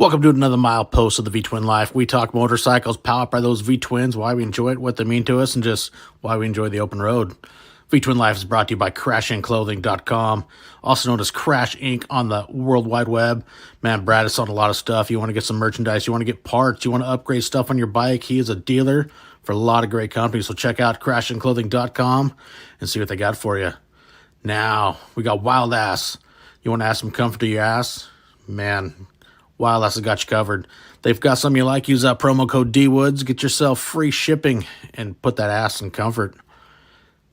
Welcome to another Milepost of the V-Twin Life. We talk motorcycles powered by those V-Twins, why we enjoy it, what they mean to us, and just why we enjoy the open road. V-Twin Life is brought to you by crshclothing.com, also known as Crash Inc. on the World Wide Web. Man, Brad is on a lot of stuff. You want to get some merchandise, you want to get parts, you want to upgrade stuff on your bike. He is a dealer for a lot of great companies, so check out crshclothing.com and see what they got for you. Now, we got Wild Ass. You want to add some comfort to your ass? Man, Wild Ass has got you covered. They've got something you like. Use that promo code DWoods. Get yourself free shipping and put that ass in comfort.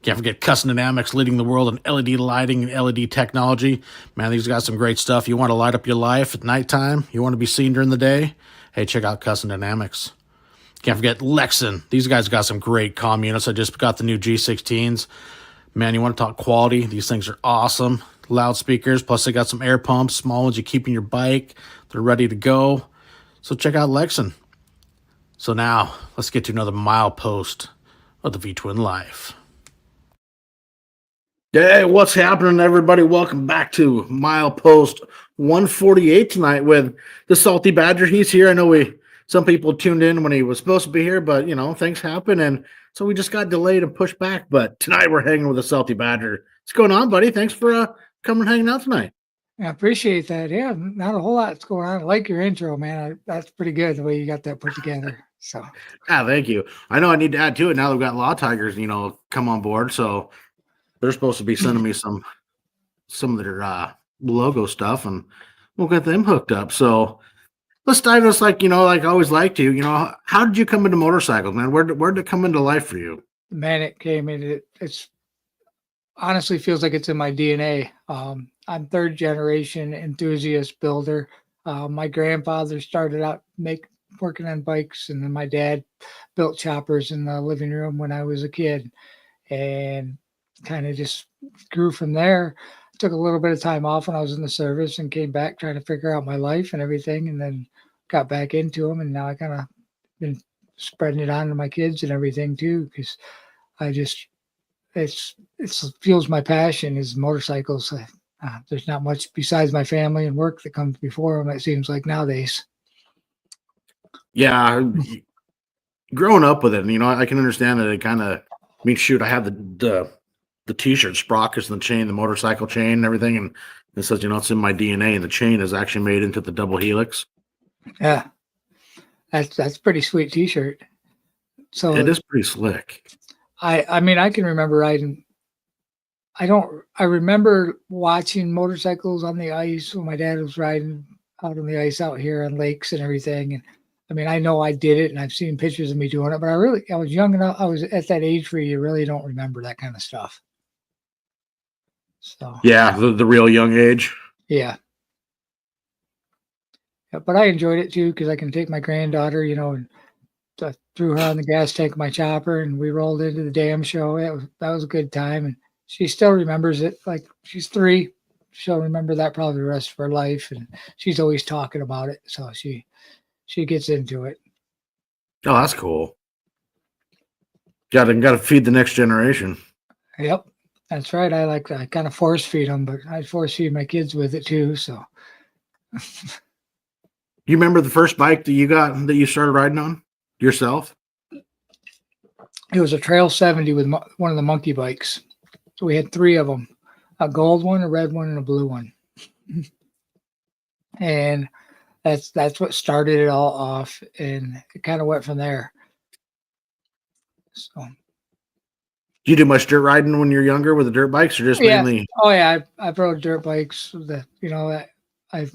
Can't forget Custom Dynamics, leading the world in LED lighting and LED technology. Man, these got some great stuff. You want to light up your life at nighttime? You want to be seen during the day? Hey, check out Custom Dynamics. Can't forget Lexan. These guys got some great comm units. I just got the new G16s. Man, you want to talk quality? These things are awesome. Loudspeakers, plus they got some air pumps, small ones you keep in your bike. They're ready to go. So check out Lexan. So now, let's get to another milepost of the V-Twin Life. Hey, what's happening, everybody? Welcome back to Milepost 148 tonight with the Salty Badger. He's here. I know some people tuned in when he was supposed to be here, but, you know, things happen, and so we just got delayed and pushed back. But tonight we're hanging with the Salty Badger. What's going on, buddy? Thanks for coming and hanging out tonight. I appreciate that. Yeah, not a whole lot's going on. I like your intro, man. That's pretty good the way you got that put together. So, yeah, thank you. I know I need to add to it now. They've got Law Tigers, come on board. So they're supposed to be sending me some of their logo stuff, and we'll get them hooked up. So let's dive this, like I always like to. How did you come into motorcycles, man? Where did it come into life for you? Man, it came in. It's honestly feels like it's in my DNA. I'm third generation enthusiast builder. My grandfather started out working on bikes, and then my dad built choppers in the living room when I was a kid, and kind of just grew from there. Took a little bit of time off when I was in the service and came back trying to figure out my life and everything, and then got back into them, and now I kind of been spreading it on to my kids and everything too, because I just it fuels my passion is motorcycles. There's not much besides my family and work that comes before them, it seems like nowadays. Yeah, growing up with it, I can understand that it kind of shoot, I have the t-shirt sprockets and the chain, the motorcycle chain and everything, and it says, it's in my DNA, and the chain is actually made into the double helix. Yeah, that's pretty sweet t-shirt. So it is pretty slick. I mean, I can remember riding. I remember watching motorcycles on the ice when my dad was riding out on the ice out here on lakes and everything. And I mean, I know I did it, and I've seen pictures of me doing it, but I was young enough. I was at that age where you really don't remember that kind of stuff. So yeah, the real young age. Yeah. But I enjoyed it too, because I can take my granddaughter, and threw her on the gas tank of my chopper, and we rolled into the damn show. That was a good time, and she still remembers it. Like, she's 3, she'll remember that probably the rest of her life, and she's always talking about it, so she gets into it. Oh, that's cool. Got to feed the next generation. Yep, that's right. I kind of force feed them, but I force feed my kids with it too. So, you remember the first bike that you started riding on yourself? It was a Trail 70 with one of the monkey bikes. So we had 3 of them, a gold one, a red one, and a blue one. And that's what started it all off, and it kind of went from there. So, do you do much dirt riding when you're younger with the dirt bikes, or just mainly? Oh yeah, I rode dirt bikes. I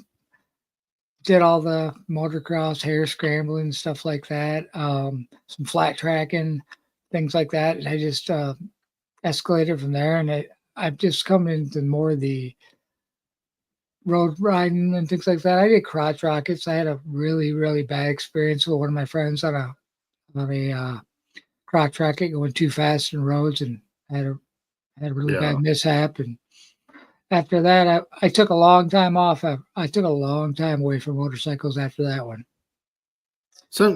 did all the motocross, hare scrambling, stuff like that. Some flat tracking, things like that. And I just escalated from there, and I've just come into more of the road riding and things like that. I did crotch rockets. I had a really, really bad experience with one of my friends on a crotch rocket going too fast in roads, and I had a really bad mishap. And after that, I took a long time off. I took a long time away from motorcycles after that one. So,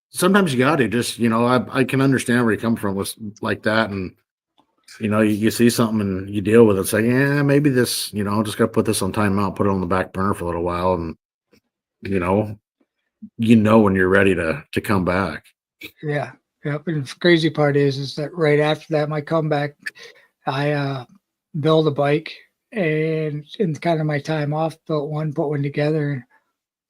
sometimes you got to just, I can understand where you come from with like that. And, you see something and you deal with it. It's like, yeah, maybe this, just got to put this on timeout, put it on the back burner for a little while. And when you're ready to come back. Yeah. Yep. And the crazy part is that right after that, my comeback, I built a bike, and in kind of my time off, put one together. And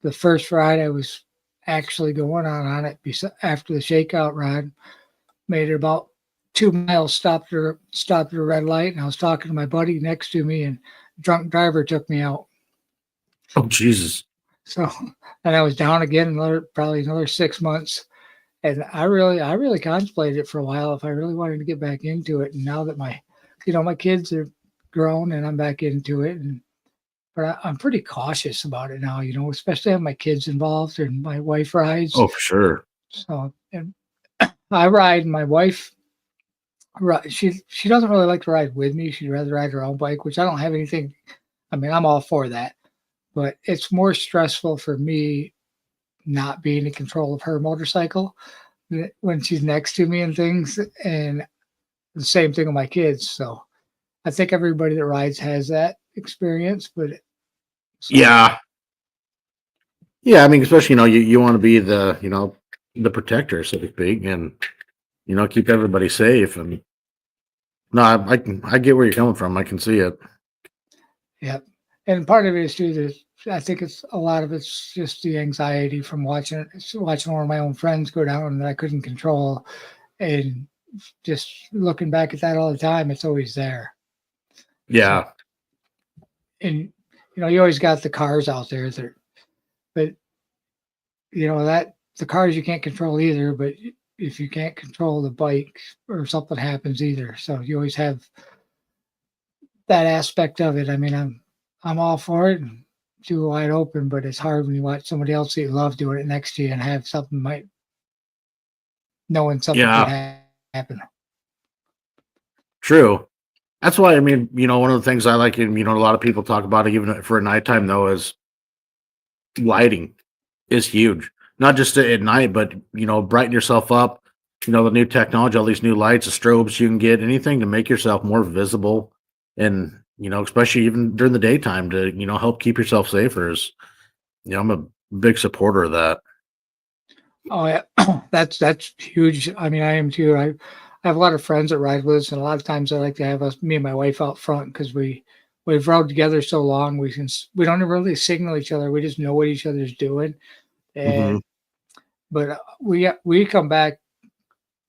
the first ride I was actually going on it after the shakeout ride, made it about 2 miles, stopped at a red light, and I was talking to my buddy next to me, and drunk driver took me out. Oh, Jesus. So, and I was down again probably another 6 months. And I really contemplated it for a while if I really wanted to get back into it. And now that my kids are grown and I'm back into it, but I'm pretty cautious about it now, especially having my kids involved and my wife rides. Oh, for sure. So, and I ride, and my wife, she doesn't really like to ride with me. She'd rather ride her own bike, which I don't have anything. I mean, I'm all for that, but it's more stressful for me not being in control of her motorcycle when she's next to me and things. And the same thing with my kids. So I think everybody that rides has that experience, but yeah. I mean, especially, you want to be the protector, so to speak, and, keep everybody safe. And no, I get where you're coming from. I can see it. Yep. And part of it is too that I think a lot of it's just the anxiety from watching one of my own friends go down that I couldn't control, and just looking back at that all the time, it's always there. Yeah. So, and you always got the cars out there but that the cars you can't control either, but if you can't control the bike or something happens either. So you always have that aspect of it. I mean, I'm all for it and too wide open, but it's hard when you watch somebody else that you love doing it next to you and have something knowing something could happen. True. That's why, I mean, one of the things I like, and, a lot of people talk about it, even for nighttime, though, is lighting is huge. Not just at night, but, brighten yourself up. The new technology, all these new lights, the strobes you can get, anything to make yourself more visible. And, especially even during the daytime to, help keep yourself safer is, I'm a big supporter of that. Oh, yeah. That's huge. I mean, I am too. I have a lot of friends that ride with us, and a lot of times I like to have me and my wife out front because we've rode together so long. We don't really signal each other. We just know what each other's doing. And but we come back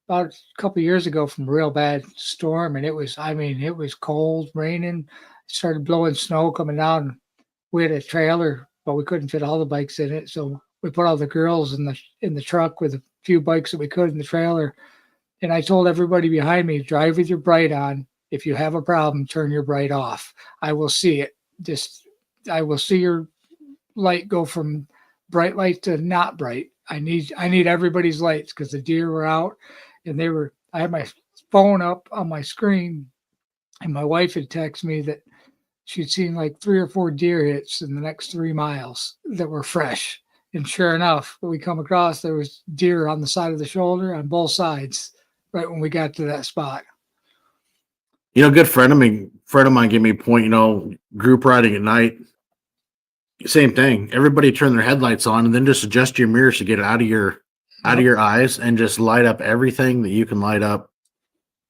about a couple of years ago from a real bad storm, and it was cold, raining, started blowing snow coming down. We had a trailer, but we couldn't fit all the bikes in it, so we put all the girls in the truck with a few bikes that we could in the trailer. And I told everybody behind me, drive with your bright on. If you have a problem, turn your bright off. I will see it. I will see your light go from bright light to not bright. I need everybody's lights because the deer were out, and I had my phone up on my screen, and my wife had texted me that she'd seen like 3 or 4 deer hits in the next 3 miles that were fresh. And sure enough, when we come across, there was deer on the side of the shoulder on both sides right when we got to that spot. Good friend of mine gave me a point, group riding at night. Same thing. Everybody turn their headlights on and then just adjust your mirrors to get it out of your eyes and just light up everything that you can light up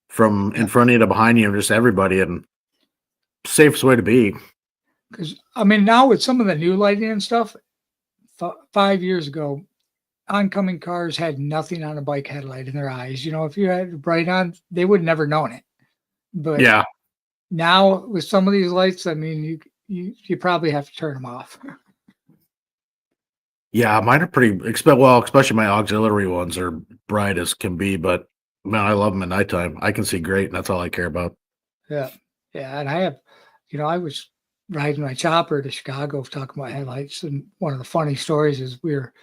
from in front of you to behind you, and just everybody, and safest way to be. Because I mean, now with some of the new lighting and stuff, 5 years ago, oncoming cars had nothing on a bike headlight in their eyes. If you had bright on, they would never known it. But yeah, now with some of these lights, I mean, you probably have to turn them off. Yeah, mine are pretty especially my auxiliary ones are bright as can be, but man, I love them at nighttime. I can see great, and that's all I care about. Yeah. And I have, I was riding my chopper to Chicago talking about headlights, and one of the funny stories is we were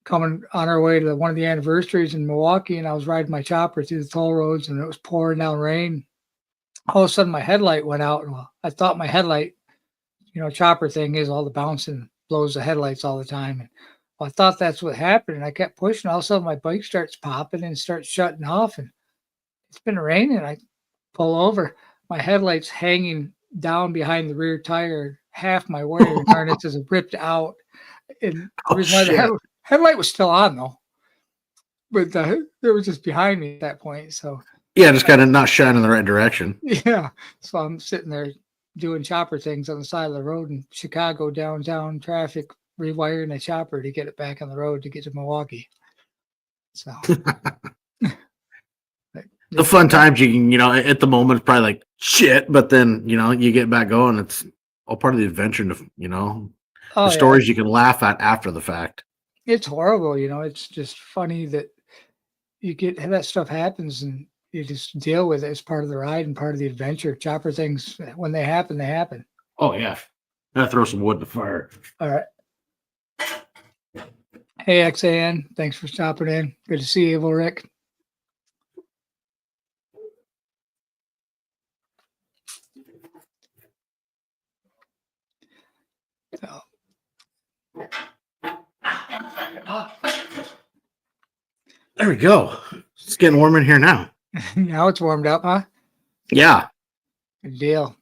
coming on our way to one of the anniversaries in Milwaukee, and I was riding my chopper through the toll roads, and it was pouring down rain. All of a sudden, my headlight went out, and I thought my headlight, chopper thing is all the bouncing blows the headlights all the time. And I thought that's what happened, and I kept pushing. All of a sudden, my bike starts popping and starts shutting off, and it's been raining. I pull over, my headlight's hanging down behind the rear tire. Half my wiring harness is ripped out, And the Oh, reason why the shit. headlight was still on though, but it was just behind me at that point. So Yeah, just kind of not shining in the right direction. yeah, so I'm sitting there doing chopper things on the side of the road in Chicago downtown traffic, rewiring a chopper to get it back on the road to get to Milwaukee. So The fun times you can, at the moment it's probably like shit, but then, you get back going. It's all part of the adventure, the oh yeah, stories you can laugh at after the fact. it's horrible. It's just funny that you get that stuff happens and you just deal with it as part of the ride and part of the adventure. Chopper things, when they happen, they happen. Oh, yeah. Gotta throw some wood in the fire. All right. Hey, XAN, thanks for stopping in. Good to see you, Rick. So. There we go. It's getting warm in here now. Now it's warmed up, huh? Yeah. Good deal.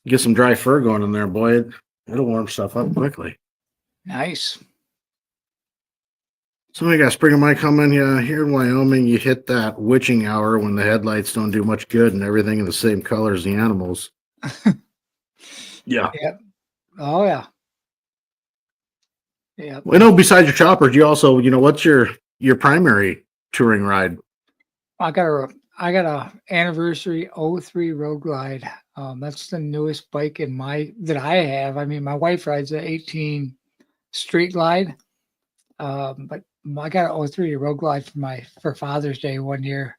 Get some dry fur going in there, boy. It'll warm stuff up quickly. Nice. Somebody got spring might come in here in Wyoming. You hit that witching hour when the headlights don't do much good and everything in the same color as the animals. Yeah. Yep. Oh yeah. Yeah. Well, besides your choppers, you also, what's your primary touring ride? I got a anniversary 03 roadglide. That's the newest bike that I have. I mean, my wife rides an 18 street glide. But I got an 03 roadglide for Father's Day one year.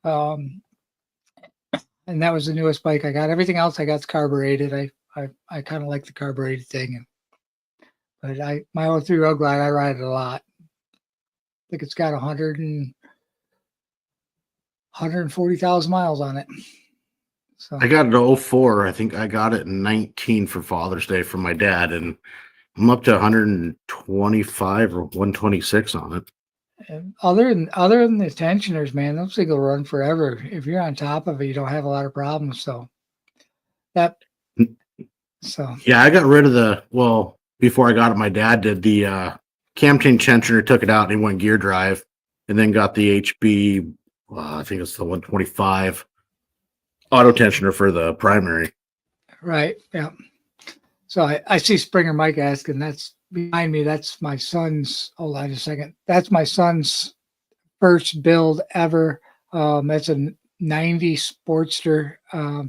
And that was the newest bike I got. Everything else I got's carbureted. I kind of like the carbureted thing. But my 03 roadglide, I ride it a lot. I think it's got 140,000 miles on it. So I got it 04. I think I got it in 19 for Father's Day from my dad, and I'm up to 125 or 126 on it. And other than the tensioners, man, those things will run forever. If you're on top of it, you don't have a lot of problems. So yeah, I got rid of before I got it, my dad did the cam change tensioner, took it out and he went gear drive, and then got the HB, I think it's the 125 auto tensioner for the primary. Right. Yeah. So I see Springer Mike asking, that's behind me. That's my son's. Hold on a second. That's my son's first build ever. That's a 90 Sportster,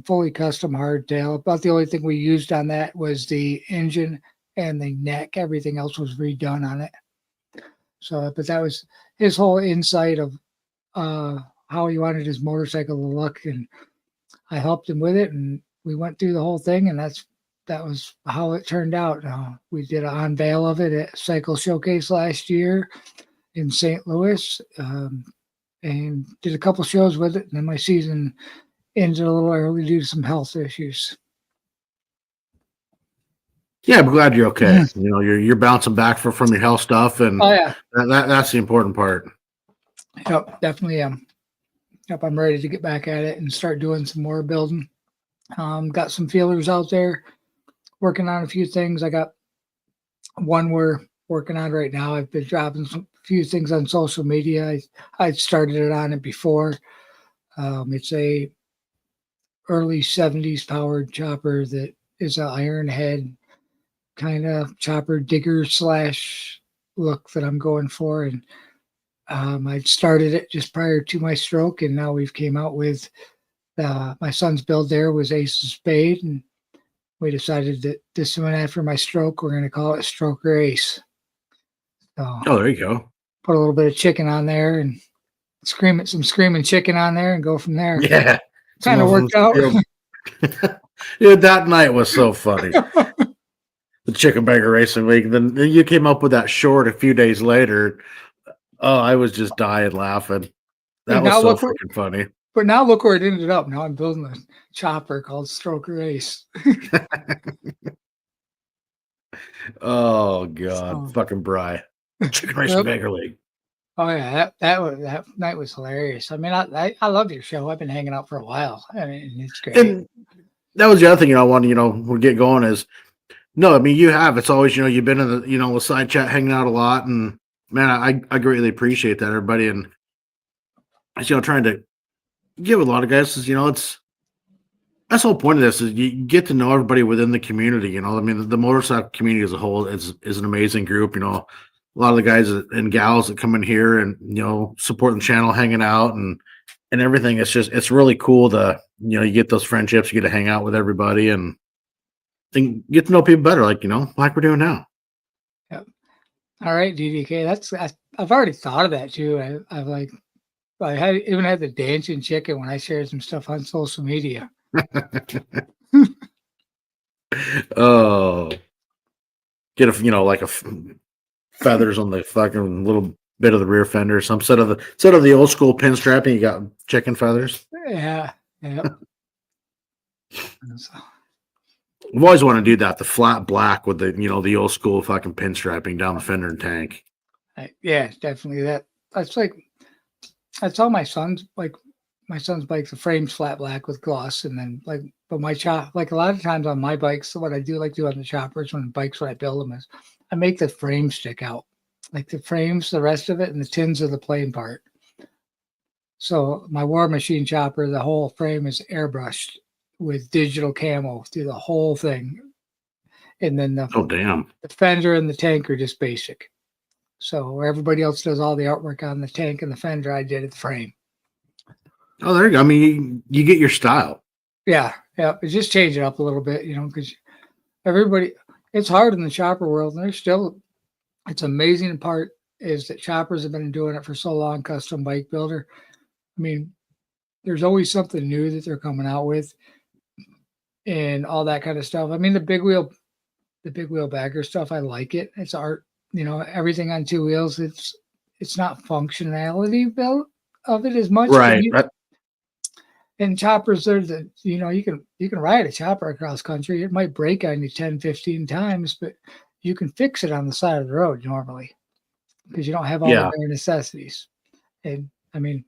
fully custom hardtail. About the only thing we used on that was the engine and the neck. Everything else was redone on it. So, but that was his whole insight of how he wanted his motorcycle to look, and I helped him with it, and we went through the whole thing, and that was how it turned out. We did an unveil of it at Cycle Showcase last year in St. Louis, and did a couple shows with it. And then my season ended a little early due to some health issues. Yeah, I'm glad you're okay. You're bouncing back from your health stuff, and that's the important part. Yep, definitely am. Yep, I'm ready to get back at it and start doing some more building. Got some feelers out there, working on a few things. I got one we're working on right now. I've been dropping a few things on social media. I started it on it before. It's a early 70s powered chopper that is an iron head kind of chopper digger / look that I'm going for. And I started it just prior to my stroke, and now we've came out with my son's build there was Ace of Spade, and we decided that this one after my stroke, we're going to call it Stroker Ace. So, there you go. Put a little bit of chicken on there and some screaming chicken on there and go from there. Yeah. Kind of worked out. Yeah, that night was so funny. The chicken burger racing week. Then you came up with that short a few days later. Oh, I was just dying laughing. That was so freaking funny. But now look where it ended up. Now I'm building a chopper called Stroker Ace. Oh God, fucking Bry. Chicken Racing Bagger League. Oh yeah, that night was hilarious. I mean, I love your show. I've been hanging out for a while. I mean, it's great. And that was the other thing I wanted, we'll get going is No, I mean you have. It's always, you've been in the side chat, hanging out a lot, and man, I greatly appreciate that, everybody, and trying to give a lot of guys is that's the whole point of this is you get to know everybody within the community. I mean, the motorcycle community as a whole is an amazing group. A lot of the guys and gals that come in here and support the channel, hanging out and everything. It's really cool to you get those friendships, you get to hang out with everybody and get to know people better, like we're doing now. Yep. All right, DDK. I've already thought of that too. I even had the dancing chicken when I shared some stuff on social media. Oh, get a feathers on the fucking little bit of the rear fender, some set of the old school pin strapping. You got chicken feathers. Yeah. I've always wanted to do that. The flat black with the old school fucking pin strapping down the fender and tank. Yeah, definitely. That's all my son's bike. The frame's flat black with gloss, and then but my chop, a lot of times on my bikes, so what I do on the choppers when I build them is I make the frame stick out, like the frames, the rest of it, and the tins of the plain part. So my War Machine chopper, the whole frame is airbrushed with digital camo through the whole thing, and then the fender and the tank are just basic. So where everybody else does all the artwork on the tank and the fender, I did the frame. Oh, there you go. I mean, you get your style. Yeah. It just change it up a little bit, because it's hard in the chopper world, and it's amazing part is that choppers have been doing it for so long, custom bike builder. I mean, there's always something new that they're coming out with and all that kind of stuff. I mean, the big wheel bagger stuff, I like it. It's art, everything on two wheels. It's not functionality built of it as much. Right. And choppers are you can ride a chopper across country. It might break on you 10, 15 times, but you can fix it on the side of the road normally because you don't have all the bare necessities. And I mean,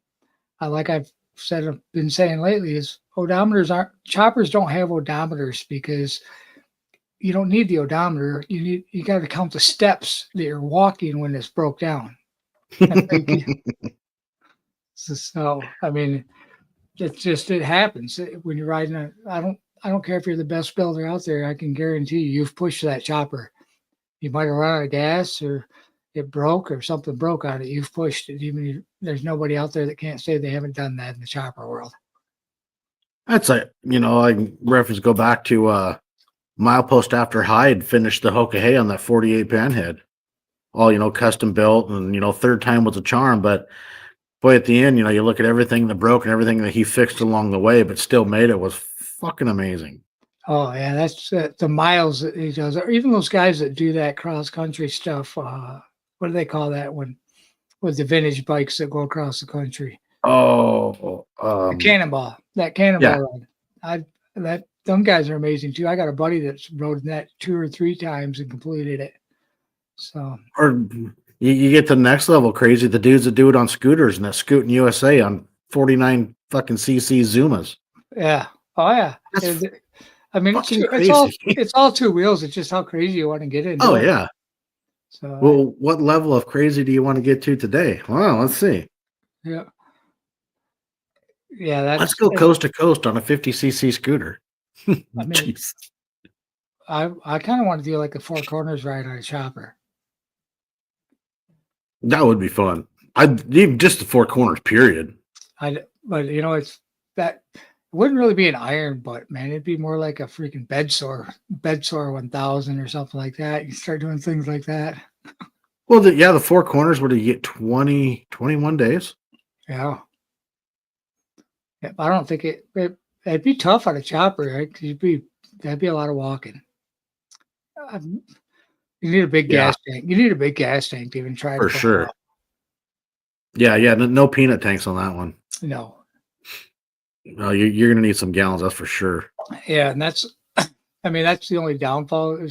I've been saying lately is choppers don't have odometers because you don't need the odometer. You got to count the steps that you're walking when it's broke down. So I mean, it happens when you're riding. I don't care if you're the best builder out there. I can guarantee you've pushed that chopper. You might have run out of gas or it broke or something broke on it. You've pushed it. There's nobody out there that can't say they haven't done that in the chopper world. That's I reference go back to Milepost after Hyde finished the Hoka on that 48 panhead, all custom built, and third time was a charm. But boy, at the end, you look at everything that broke and everything that he fixed along the way, but still made it was fucking amazing. Oh yeah, that's the miles that he does, or even those guys that do that cross country stuff. What do they call that with the vintage bikes that go across the country? Oh, the cannonball. That cannonball ride. Them guys are amazing too. I got a buddy that's rode that 2 or 3 times and completed it. So, or you get to the next level crazy. The dudes that do it on scooters and that Scootin' USA on 49 fucking cc Zumas. Yeah. Oh yeah. I mean, it's all two wheels. It's just how crazy you want to get into. Oh yeah. So, well, what level of crazy do you want to get to today? Well, let's see. Yeah. Yeah. Let's go coast to coast on a 50cc scooter. I mean, I kind of want to do like a 4 corners ride on a chopper. That would be fun. I'd even just the 4 corners, period. But it's that it wouldn't really be an iron butt, man. It'd be more like a freaking bed sore 1000 or something like that. You start doing things like that. Well, the 4 corners, what do you get? 21 days? Yeah. I don't think it'd be tough on a chopper, right? Because that'd be a lot of walking. You need a big gas tank. You need a big gas tank to even try. For sure. Yeah. No peanut tanks on that one. No. No, you're going to need some gallons. That's for sure. Yeah, and that's the only downfall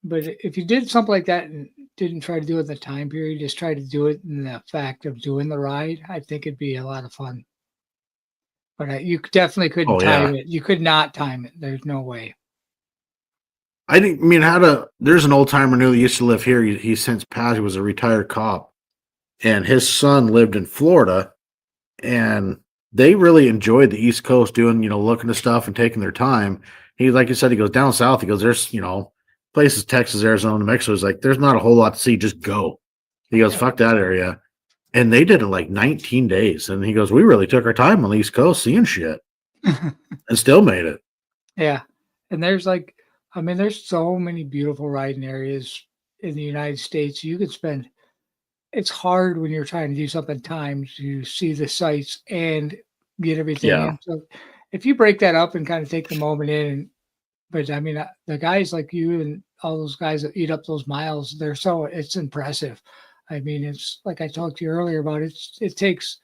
but if you did something like that and didn't try to do it in the time period, just try to do it in the fact of doing the ride, I think it'd be a lot of fun. But you definitely couldn't time it. You could not time it. There's no way. I didn't I mean there's an old timer who used to live here. He since passed. He was a retired cop, and his son lived in Florida, and they really enjoyed the East Coast doing, looking at stuff and taking their time. He, like you said, he goes down south. He goes, there's, places, Texas, Arizona, New Mexico. He's like, there's not a whole lot to see. Just go. He goes, fuck that area. And they did it like 19 days. And he goes, we really took our time on the East Coast seeing shit and still made it. Yeah. And there's like, I mean, there's so many beautiful riding areas in the United States. You could spend, it's hard when you're trying to do something times to see the sights and get everything Yeah. in. So if you break that up and kind of take the moment in, but I mean, the guys like you and all those guys that eat up those miles, it's impressive. I mean, it's like I talked to you earlier about it takes,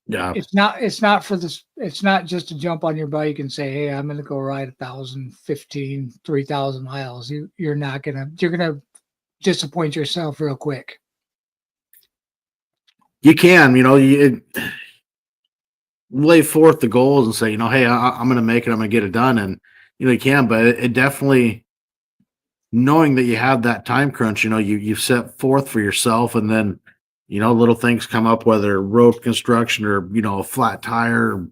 Yeah. it's not for this. It's not just to jump on your bike and say, hey, I'm going to go ride 1,000, 15, 3,000 miles. You're going to disappoint yourself real quick. You can, you lay forth the goals and say, hey, I'm going to make it. I'm going to get it done. And, you can, but it definitely, knowing that you have that time crunch, you've set forth for yourself, and then, little things come up, whether road construction or, a flat tire,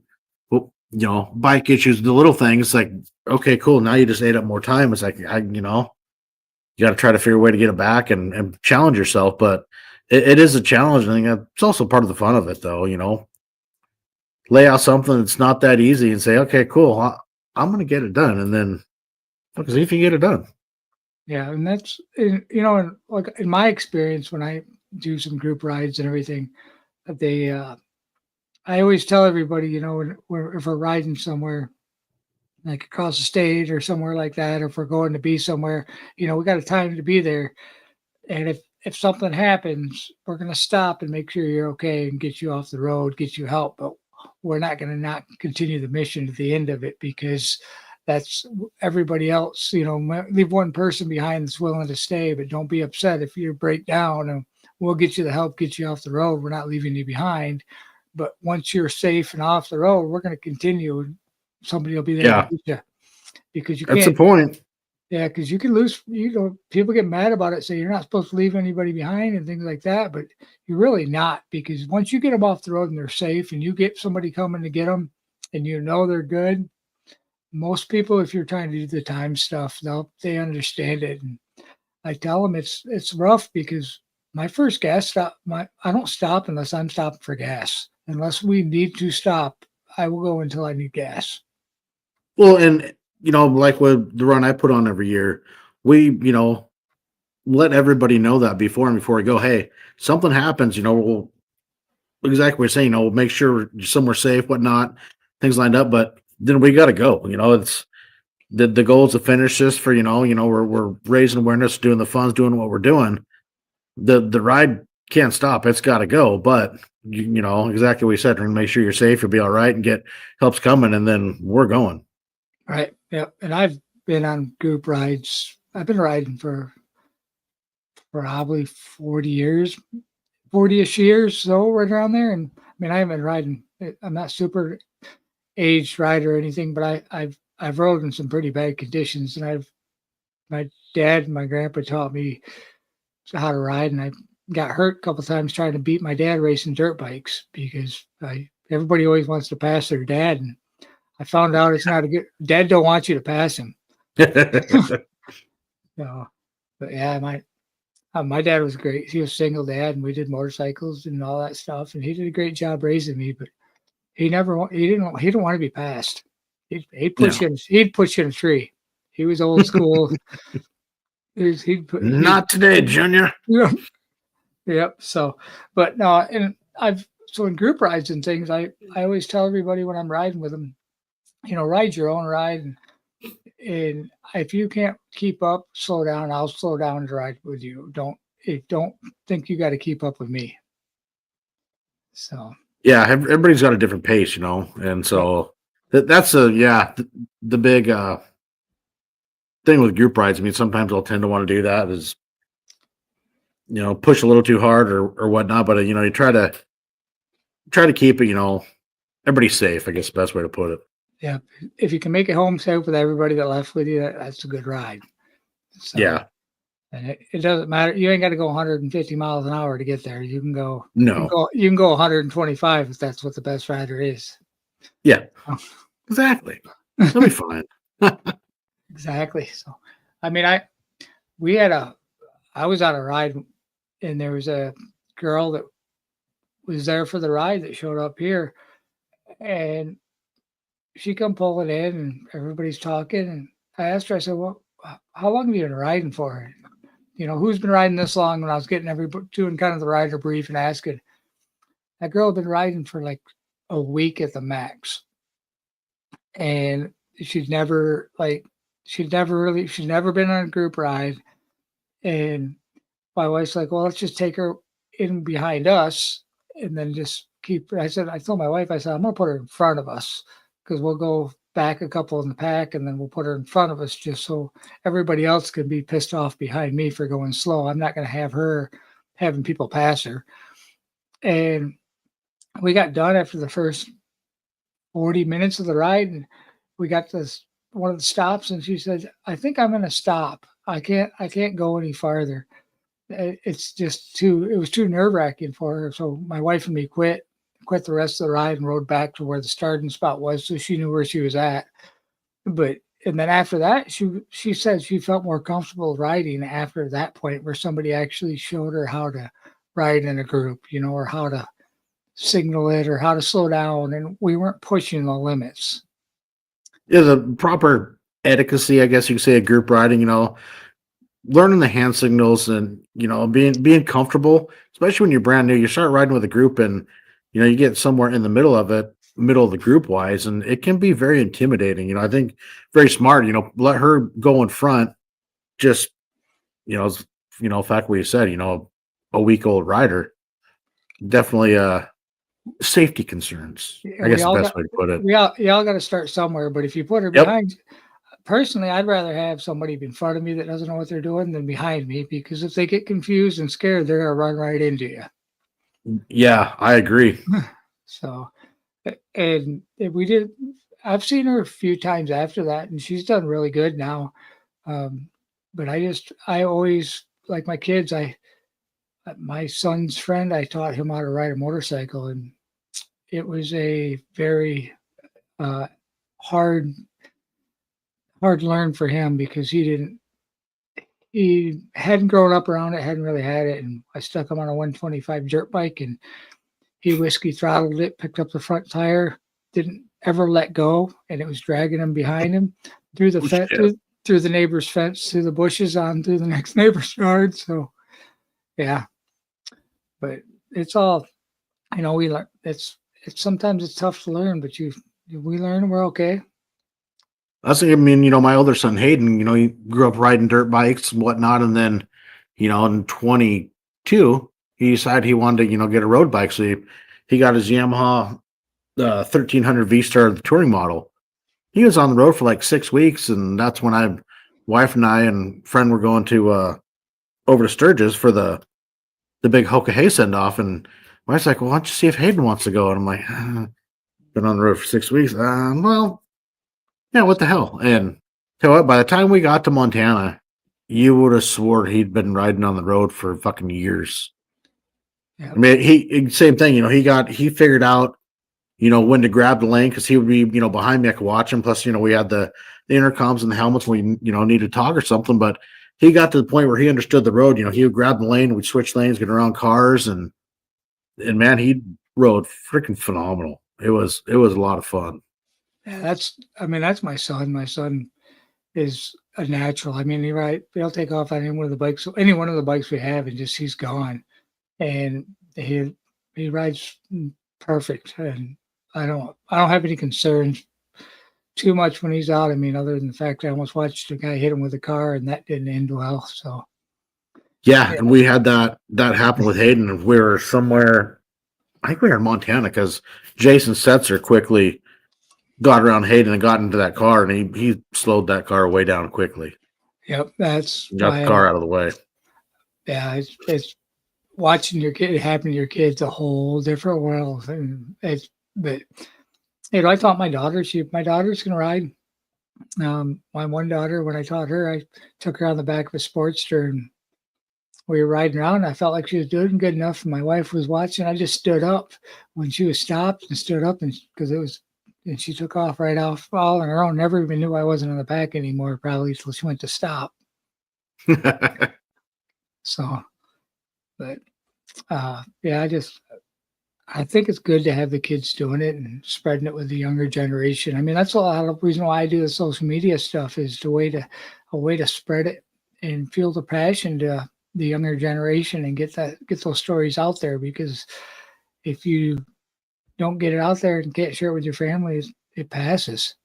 bike issues, the little things like, okay, cool. Now you just ate up more time. It's like, you got to try to figure a way to get it back and challenge yourself. But it is a challenge. I think it's also part of the fun of it, though, lay out something that's not that easy and say, okay, cool. I'm going to get it done. And then look, see if you get it done. Yeah. And that's, and like in my experience, when I do some group rides and everything, I always tell everybody, if we're riding somewhere like across the state or somewhere like that, or if we're going to be somewhere, we got a time to be there. And if something happens, we're going to stop and make sure you're okay and get you off the road, get you help. But we're not going to not continue the mission to the end of it, because that's everybody else, leave one person behind that's willing to stay, but don't be upset if you break down, and we'll get you the help, get you off the road. We're not leaving you behind. But once you're safe and off the road, we're going to continue. Somebody will be there to get you, because you That's can't. the point. Yeah, because you can lose. People get mad about it, say you're not supposed to leave anybody behind and things like that. But you're really not, because once you get them off the road and they're safe, and you get somebody coming to get them, and they're good. Most people, if you're trying to do the time stuff, they understand it. And I tell them it's rough, because my first gas stop, I don't stop unless I'm stopping for gas. Unless we need to stop, I will go until I need gas. Well, and like with the run I put on every year, we let everybody know that before we go. Hey, something happens, we'll exactly what you're saying. We'll make sure you're somewhere safe, whatnot, things lined up. But then we got to go. It's the goal is to finish this for we're raising awareness, doing the funds, doing what we're doing. The ride can't stop; it's got to go. But exactly what you said. We're gonna make sure you're safe, you'll be all right, and get help's coming, and then we're going. Right. Yeah. And I've been on group rides. I've been riding for probably 40 years, 40-ish years, so right around there. And I mean, I haven't been riding. I'm not super aged rider or anything, but I've rode in some pretty bad conditions, and my dad and my grandpa taught me how to ride, and I got hurt a couple of times trying to beat my dad racing dirt bikes, because everybody always wants to pass their dad, and I found out it's not a good. Dad don't want you to pass him. No, but yeah, my dad was great. He was a single dad, and we did motorcycles and all that stuff, and he did a great job raising me. But he didn't want to be passed. He'd push you in a tree. He was old school. Not today, Junior. Yep. So, but no, and so in group rides and things, I always tell everybody when I'm riding with them, ride your own ride, and if you can't keep up, slow down. I'll slow down to ride with you. Don't think you got to keep up with me. So yeah, everybody's got a different pace, and so that's the big thing with group rides. I mean, sometimes I'll tend to want to do that is push a little too hard or whatnot, but you try to keep it, everybody's safe, I guess the best way to put it. Yeah. If you can make it home safe with everybody that left with you, that's a good ride. So, Yeah. and it doesn't matter. You ain't got to go 150 miles an hour to get there. You can go, No. you can go 125 if that's what the best rider is. Yeah. Exactly. It'll be fine. Exactly. So, I mean, I was on a ride, and there was a girl that was there for the ride that showed up here, and she come pulling in, and everybody's talking, and I asked her, I said, "Well, how long have you been riding for? You know, who's been riding this long?" When I was getting everybody doing kind of the rider brief and asking, that girl had been riding for like a week at the max, and she's never she's never been on a group ride. And my wife's like, "Well, let's just take her in behind us and then just keep." I told my wife, I said, "I'm going to put her in front of us because we'll go back a couple in the pack and then we'll put her in front of us just so everybody else can be pissed off behind me for going slow. I'm not going to have her having people pass her." And we got done after the first 40 minutes of the ride, and we got to one of the stops, and she said, "I think I'm going to stop. I can't go any farther. It's just it was too nerve wracking for her." So my wife and me quit the rest of the ride and rode back to where the starting spot was. So she knew where she was at. But, and then after that, she said she felt more comfortable riding after that point where somebody actually showed her how to ride in a group, you know, or how to signal it or how to slow down. And we weren't pushing the limits. Yeah, the proper etiquette, I guess you could say, a group riding, learning the hand signals and, being comfortable, especially when you're brand new. You start riding with a group and, you get somewhere in the middle of it, middle of the group wise, and it can be very intimidating. I think very smart, let her go in front, just, in fact, what you said, a week old rider, definitely, safety concerns, I guess the best way to put it. Y'all got to start somewhere, but if you put her Yep. behind, personally, I'd rather have somebody in front of me that doesn't know what they're doing than behind me, because if they get confused and scared, they're gonna run right into you. Yeah, I agree. So, and I've seen her a few times after that, and she's done really good now. But I always, like my kids, my son's friend, I taught him how to ride a motorcycle, and it was a very uh, hard learn for him because he hadn't grown up around it, hadn't really had it, and I stuck him on a 125 dirt bike, and he whiskey throttled it, picked up the front tire, didn't ever let go, and it was dragging him behind him through the fence, through the neighbor's fence, through the bushes, on through the next neighbor's yard. So, yeah, but it's all, we learn. It's sometimes it's tough to learn, but we learn and we're okay. I mean, my older son Hayden, he grew up riding dirt bikes and whatnot, and then, in 22, he decided he wanted to, get a road bike. So he got his Yamaha 1300 V Star, the touring model. He was on the road for like 6 weeks, and that's when wife and I and friend were going to over to Sturgis for the big Hoka Hay send off, and wife's like, "Well, why don't you see if Hayden wants to go?" And I'm like, "Been on the road for 6 weeks. Well, yeah, what the hell?" And tell you what, by the time we got to Montana, you would have swore he'd been riding on the road for fucking years. Yeah. I mean, he same thing. He figured out, when to grab the lane, because he would be, behind me. I could watch him. Plus, we had the intercoms and the helmets when we, need to talk or something. But he got to the point where he understood the road. He would grab the lane, we'd switch lanes, get around cars, and man, he rode freaking phenomenal. It was a lot of fun. Yeah, that's my son. My son is a natural. I mean, he'll take off on any one of the bikes we have, and just he's gone. And he rides perfect, and I don't have any concerns too much when he's out. I mean, other than the fact I almost watched a guy hit him with a car, and that didn't end well. So yeah, and we had that happen with Hayden, and we were somewhere. I think we were in Montana because Jason Setzer quickly got around Hayden and got into that car, and he slowed that car way down quickly. Yep, that's got the car out of the way. Yeah, it's watching your kid happen to your kids a whole different world, and I taught my daughter. My daughter's can ride. My one daughter, when I taught her, I took her on the back of a Sportster and we were riding around. And I felt like she was doing good enough. And my wife was watching. I just stood up when she was stopped and stood up, and she took off right off all on her own. Never even knew I wasn't in the back anymore, probably until she went to stop. So, but yeah, I think it's good to have the kids doing it and spreading it with the younger generation. I mean, that's a lot of reason why I do the social media stuff, is a way to spread it and feel the passion to the younger generation and get those stories out there. Because if you don't get it out there and can't share it with your family, it passes.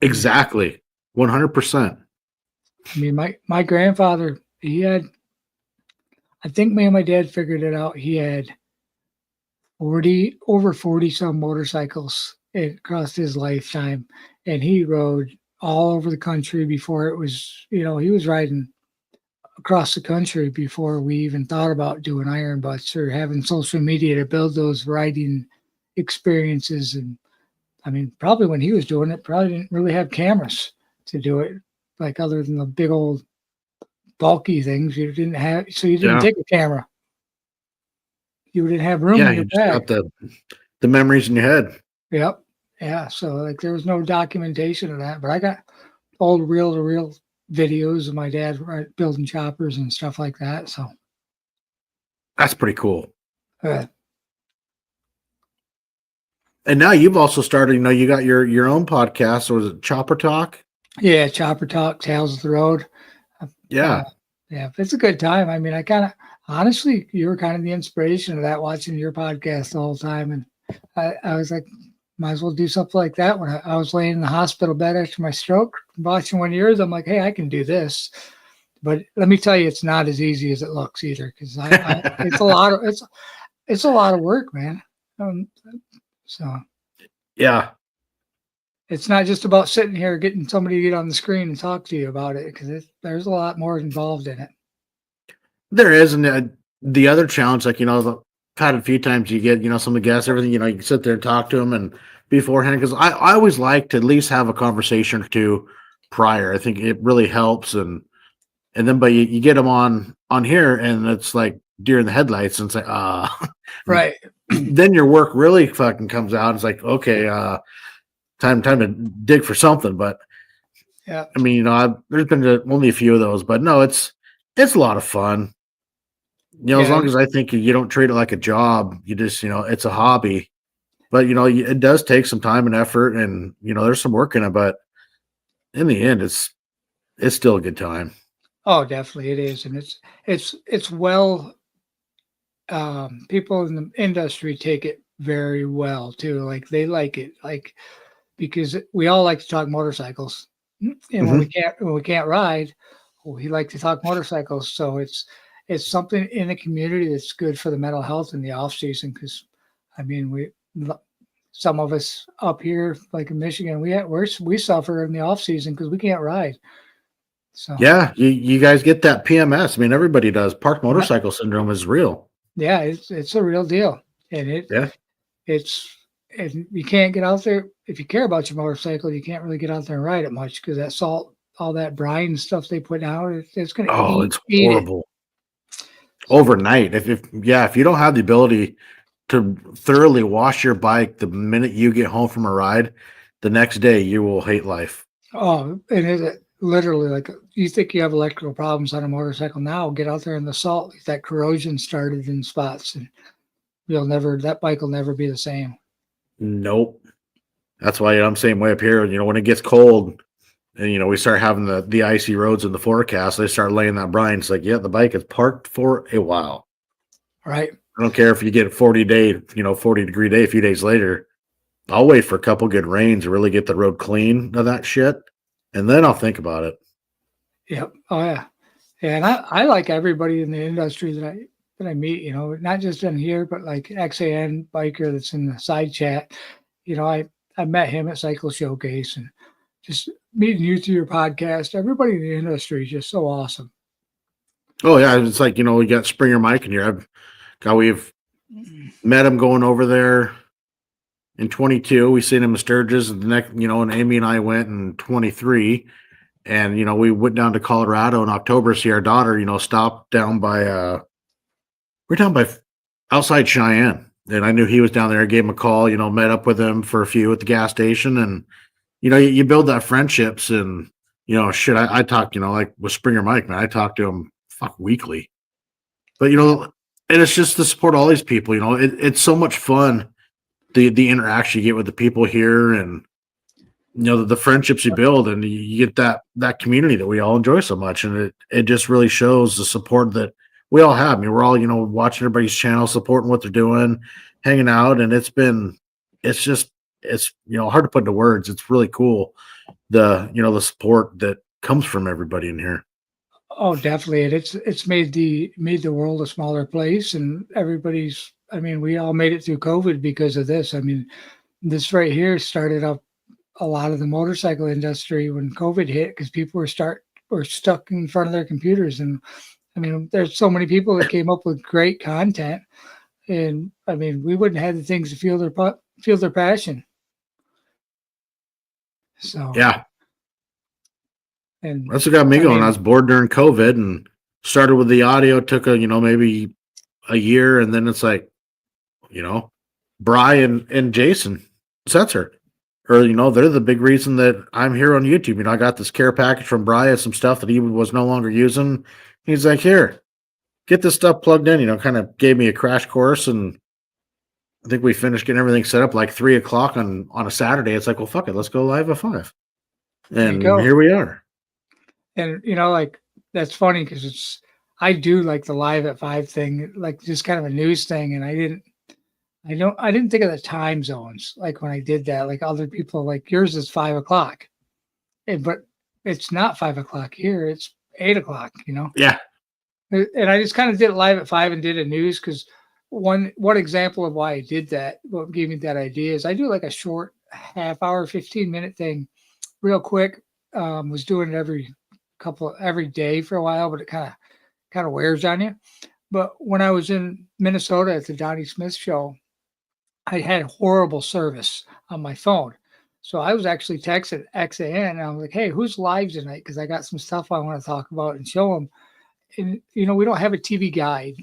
Exactly. 100%. I mean, my grandfather, I think me and my dad figured it out. He had over 40 some motorcycles across his lifetime, and he rode all over the country before it was, he was riding across the country before we even thought about doing iron butts or having social media to build those riding experiences. And I mean, probably when he was doing it, probably didn't really have cameras to do it, like other than the big old bulky things. You didn't take a camera. You didn't have room in your bag. Got the memories in your head. Yep. Yeah. So like there was no documentation of that, but I got old reel-to-reel videos of my dad building choppers and stuff like that. So that's pretty cool. And now you've also started, you got your own podcast. Or was it Chopper Talk? Yeah, Chopper Talk, Tales of the Road. Yeah. Yeah, it's a good time. I mean, honestly, you were kind of the inspiration of that, watching your podcast the whole time. And I was like, might as well do something like that. When I was laying in the hospital bed after my stroke, watching one of yours, I'm like, hey, I can do this. But let me tell you, it's not as easy as it looks either, because it's a lot of work, man. So yeah, it's not just about sitting here getting somebody to get on the screen and talk to you about it, because there's a lot more involved in it. There is, and the other challenge, like I've had a few times, you get some of the guests, everything, you can sit there and talk to them and beforehand, because I always like to at least have a conversation or two prior. I think it really helps, and then but you get them on here, and it's like deer in the headlights, and it's like right. Then your work really fucking comes out. It's like, okay, time to dig for something. But yeah, I mean, there's been only a few of those, but no, it's a lot of fun. As long as I think you don't treat it like a job, you just, it's a hobby. But it does take some time and effort, and there's some work in it. But in the end, it's still a good time. Oh, definitely it is, and it's well. People in the industry take it very well too. Like they like it, like, because we all like to talk motorcycles, and when we can't ride, we like to talk motorcycles. So it's something in the community that's good for the mental health in the off season. Because I mean, some of us up here, like in Michigan, we suffer in the off season because we can't ride. So yeah, you guys get that PMS. I mean, everybody does. Park motorcycle syndrome is real. Yeah, it's a real deal, and and you can't get out there if you care about your motorcycle. You can't really get out there and ride it much because that salt, all that brine stuff they put out, it's going to it's horrible. Overnight, if you don't have the ability to thoroughly wash your bike the minute you get home from a ride, the next day you will hate life. Oh, and it literally, like, you think you have electrical problems on a motorcycle now, get out there in the salt, get that corrosion started in spots, and that bike will never be the same. Nope. That's why I'm the same way up here. When it gets cold and we start having the icy roads in the forecast, they start laying that brine. It's like, yeah, the bike is parked for a while. Right. I don't care if you get a 40-degree day a few days later. I'll wait for a couple good rains to really get the road clean of that shit, and then I'll think about it. Yep. Oh yeah. And I like everybody in the industry that I meet, not just in here, but like XAN biker that's in the side chat. I met him at Cycle Showcase, and just meeting you through your podcast. Everybody in the industry is just so awesome. Oh yeah, it's like we got Springer Mike in here. We've met him going over there in 22. We seen him in Sturgis, and the next, and Amy and I went in 23. And, we went down to Colorado in October to see our daughter, stopped down by, we're down by outside Cheyenne. And I knew he was down there. I gave him a call, met up with him for a few at the gas station. And, you build that friendships and, I talk, like with Springer Mike, man, I talk to him weekly. But, and it's just to support all these people, it's so much fun, the interaction you get with the people here and, the friendships you build, and you get that community that we all enjoy so much. And it just really shows the support that we all have. I mean, we're all, watching everybody's channel, supporting what they're doing, hanging out. And it's hard to put into words. It's really cool. The support that comes from everybody in here. Oh, definitely. It's made the world a smaller place, and we all made it through COVID because of this. I mean, this right here started up a lot of the motorcycle industry when COVID hit, because people were stuck in front of their computers. And I mean, there's so many people that came up with great content, and I mean, we wouldn't have the things to feel their passion. So yeah, and that's what got me going. I was bored during COVID and started with the audio. Took maybe a year, and then it's like, Brian and Jason Setzer. Or, they're the big reason that I'm here on YouTube. I got this care package from Brian, some stuff that he was no longer using. He's like, here, get this stuff plugged in, kind of gave me a crash course. And I think we finished getting everything set up like 3:00 on a Saturday. It's like, well, fuck it. Let's go live at 5. And here we are. And, like, that's funny because I do like the live at 5 thing, like just kind of a news thing. And I didn't think of the time zones. Like when I did that, like other people, like yours is 5:00, but it's not 5:00 here. It's 8:00, Yeah. And I just kind of did it live at 5 and did a news. Cause one example of why I did that, what gave me that idea is I do like a short half hour, 15-minute thing real quick. Was doing it every day for a while, but it kind of wears on you. But when I was in Minnesota at the Donnie Smith show, I had horrible service on my phone. So I was actually texting XAN and I was like, hey, who's live tonight? Because I got some stuff I want to talk about and show them. And, we don't have a TV guide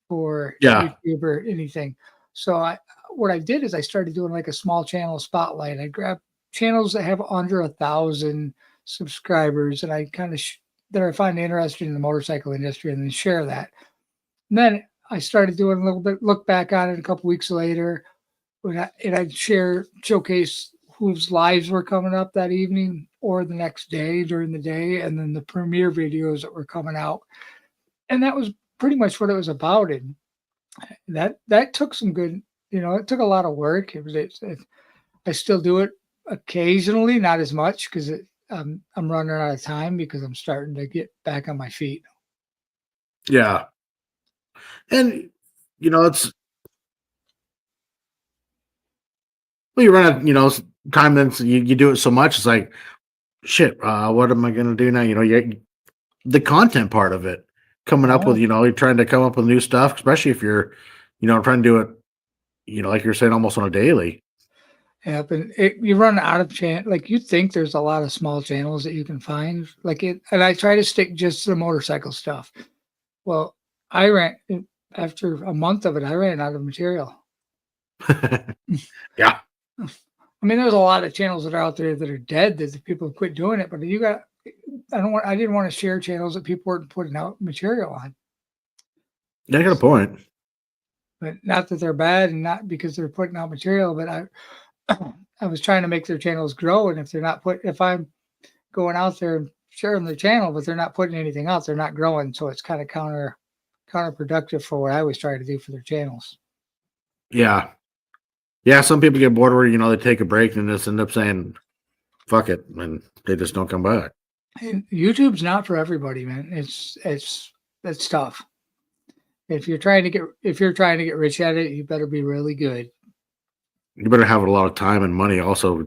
for YouTube or anything. So what I did is I started doing like a small channel spotlight. I grabbed channels that have under 1,000 subscribers and I kind of that I find interesting in the motorcycle industry, and then share that. And then I started doing a little bit, look back on it a couple weeks later. And I'd showcase whose lives were coming up that evening or the next day during the day, and then the premiere videos that were coming out. And that was pretty much what it was about. And that took some good, it took a lot of work. I still do it occasionally, not as much because I'm running out of time because I'm starting to get back on my feet. Yeah. And, it's, well, you run out, time, then you do it so much. It's like, shit, what am I going to do now? The content part of it, coming up with, you're trying to come up with new stuff, especially if you're, trying to do it, like you're saying, almost on a daily. Yep. And you run out of channel. Like you'd think there's a lot of small channels that you can find and I try to stick just to the motorcycle stuff. Well, after a month of it, I ran out of material. Yeah. I mean, there's a lot of channels that are out there that are dead that people quit doing it, but I didn't want to share channels that people weren't putting out material on. Yeah, I got a point. But not that they're bad and not because they're putting out material, but I was trying to make their channels grow. And if I'm going out there and sharing their channel, but they're not putting anything out, they're not growing. So it's kind of counterproductive for what I was trying to do for their channels. Yeah. Yeah, some people get bored where, they take a break and just end up saying, fuck it, and they just don't come back. And YouTube's not for everybody, man. It's tough. If you're trying to get rich at it, you better be really good. You better have a lot of time and money also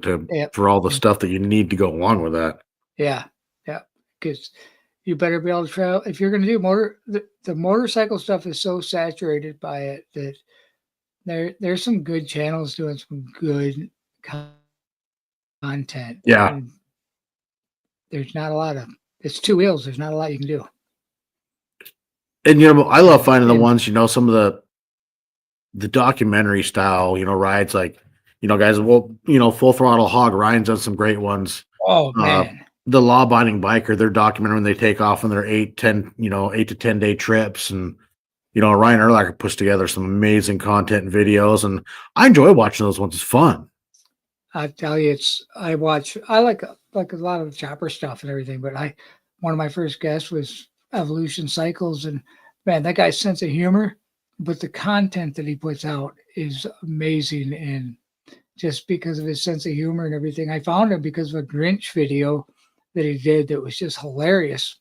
for all the stuff that you need to go along with that. Yeah. Yeah. Because you better be able to travel. If you're going to do the motorcycle stuff is so saturated by it that there's some good channels doing some good content. Yeah. And there's not a lot of, it's two wheels. There's not a lot you can do. And I love finding the ones, some of the documentary style, rides like, guys, well, Full Throttle Hog Ryan's done some great ones. Oh man. The Law Abiding Biker, they're documenting when they take off on their 8 to 10 day trips. And, Ryan Erlacher puts together some amazing content and videos. And I enjoy watching those ones. It's fun. I tell you, I like a lot of the chopper stuff and everything, but one of my first guests was Evolution Cycles, and man, that guy's sense of humor, but the content that he puts out is amazing. And just because of his sense of humor and everything, I found him because of a Grinch video that he did that was just hilarious.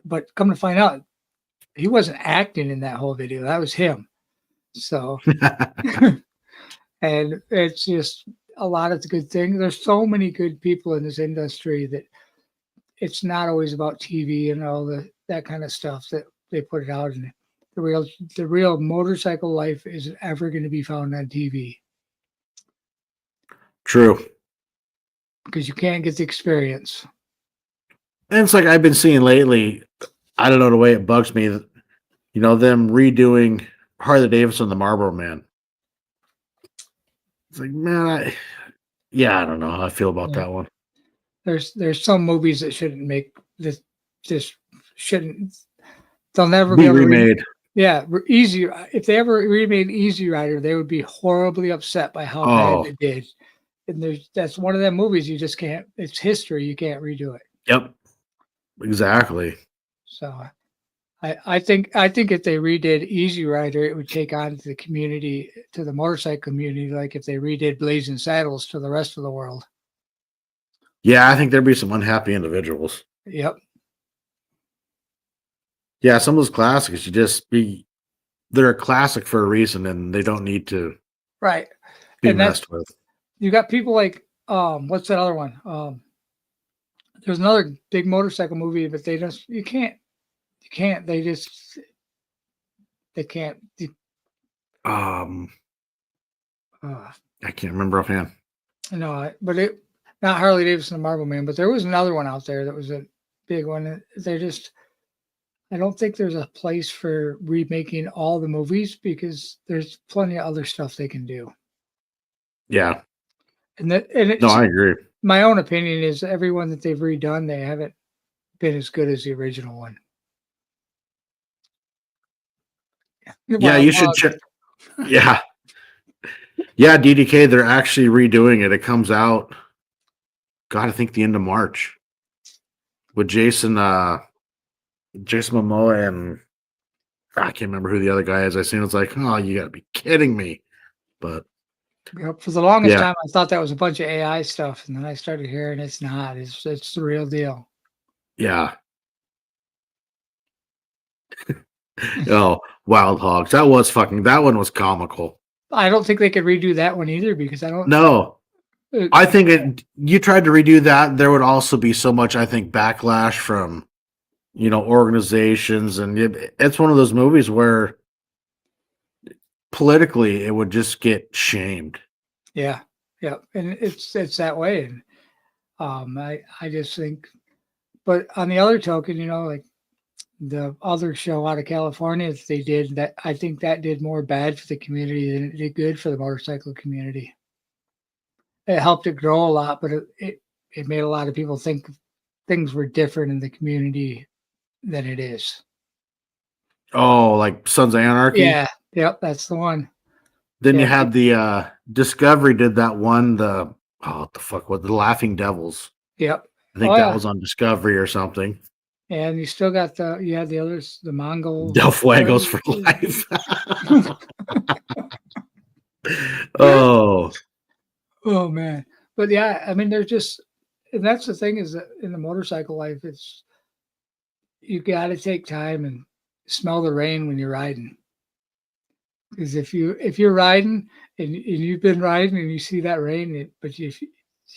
But come to find out, he wasn't acting in that whole video. That was him. So, and it's just a lot of the good things. There's so many good people in this industry that it's not always about TV and all that kind of stuff that they put it out. And the real motorcycle life isn't ever going to be found on TV. True. Because you can't get the experience. And it's like I've been seeing lately, I don't know, the way it bugs me, that, them redoing Harley-Davidson, the Marlboro Man. It's like, man, I don't know how I feel about that one. There's some movies that shouldn't make this, just shouldn't, they'll never be be able remade. Easy. If they ever remade Easy Rider, they would be horribly upset by how bad it did. And that's one of them movies you just can't, it's history. You can't redo it. Yep. Exactly. So I think if they redid Easy Rider, it would take on to the community, to the motorcycle community, like if they redid Blazing Saddles to the rest of the world. Yeah, I think there'd be some unhappy individuals. Yep. Yeah, some of those classics, they're a classic for a reason, and they don't need to be messed with. You got people like, what's that other one? There's another big motorcycle movie, but they can't, I can't remember offhand. No, but not Harley Davidson and Marlboro Man, but there was another one out there that was a big one. I don't think there's a place for remaking all the movies because there's plenty of other stuff they can do. Yeah. No, I agree. My own opinion is everyone that they've redone, they haven't been as good as the original one. Yeah, you should check. Yeah. Yeah, DDK, they're actually redoing it. It comes out, God, I think the end of March with Jason Momoa and I can't remember who the other guy is. I seen it was like, oh, you got to be kidding me. But for the longest time, I thought that was a bunch of AI stuff, and then I started hearing it's not. It's the real deal. Yeah. Oh, Wild Hogs. That one was comical. I don't think they could redo that one either because I don't. No. I think you tried to redo that, there would also be so much, I think, backlash from, organizations. And it's one of those movies where politically it would just get shamed. Yeah. Yeah. And it's that way. And I just think, but on the other token, like the other show out of California that they did, that I think that did more bad for the community than it did good for the motorcycle community. It helped it grow a lot, but it made a lot of people think things were different in the community than it is. Oh, like Sons of Anarchy? Yeah. Yep. That's the one. Then you had the Discovery did that one, the Laughing Devils. Yep. I think that was on Discovery or something. And you still got you had the others, the Mongol. Del Fuegos for life. Oh man. But yeah, I mean, there's just, and that's the thing is that in the motorcycle life, it's, you got to take time and smell the rain when you're riding. Because if you're riding and you've been riding and you see that rain, but you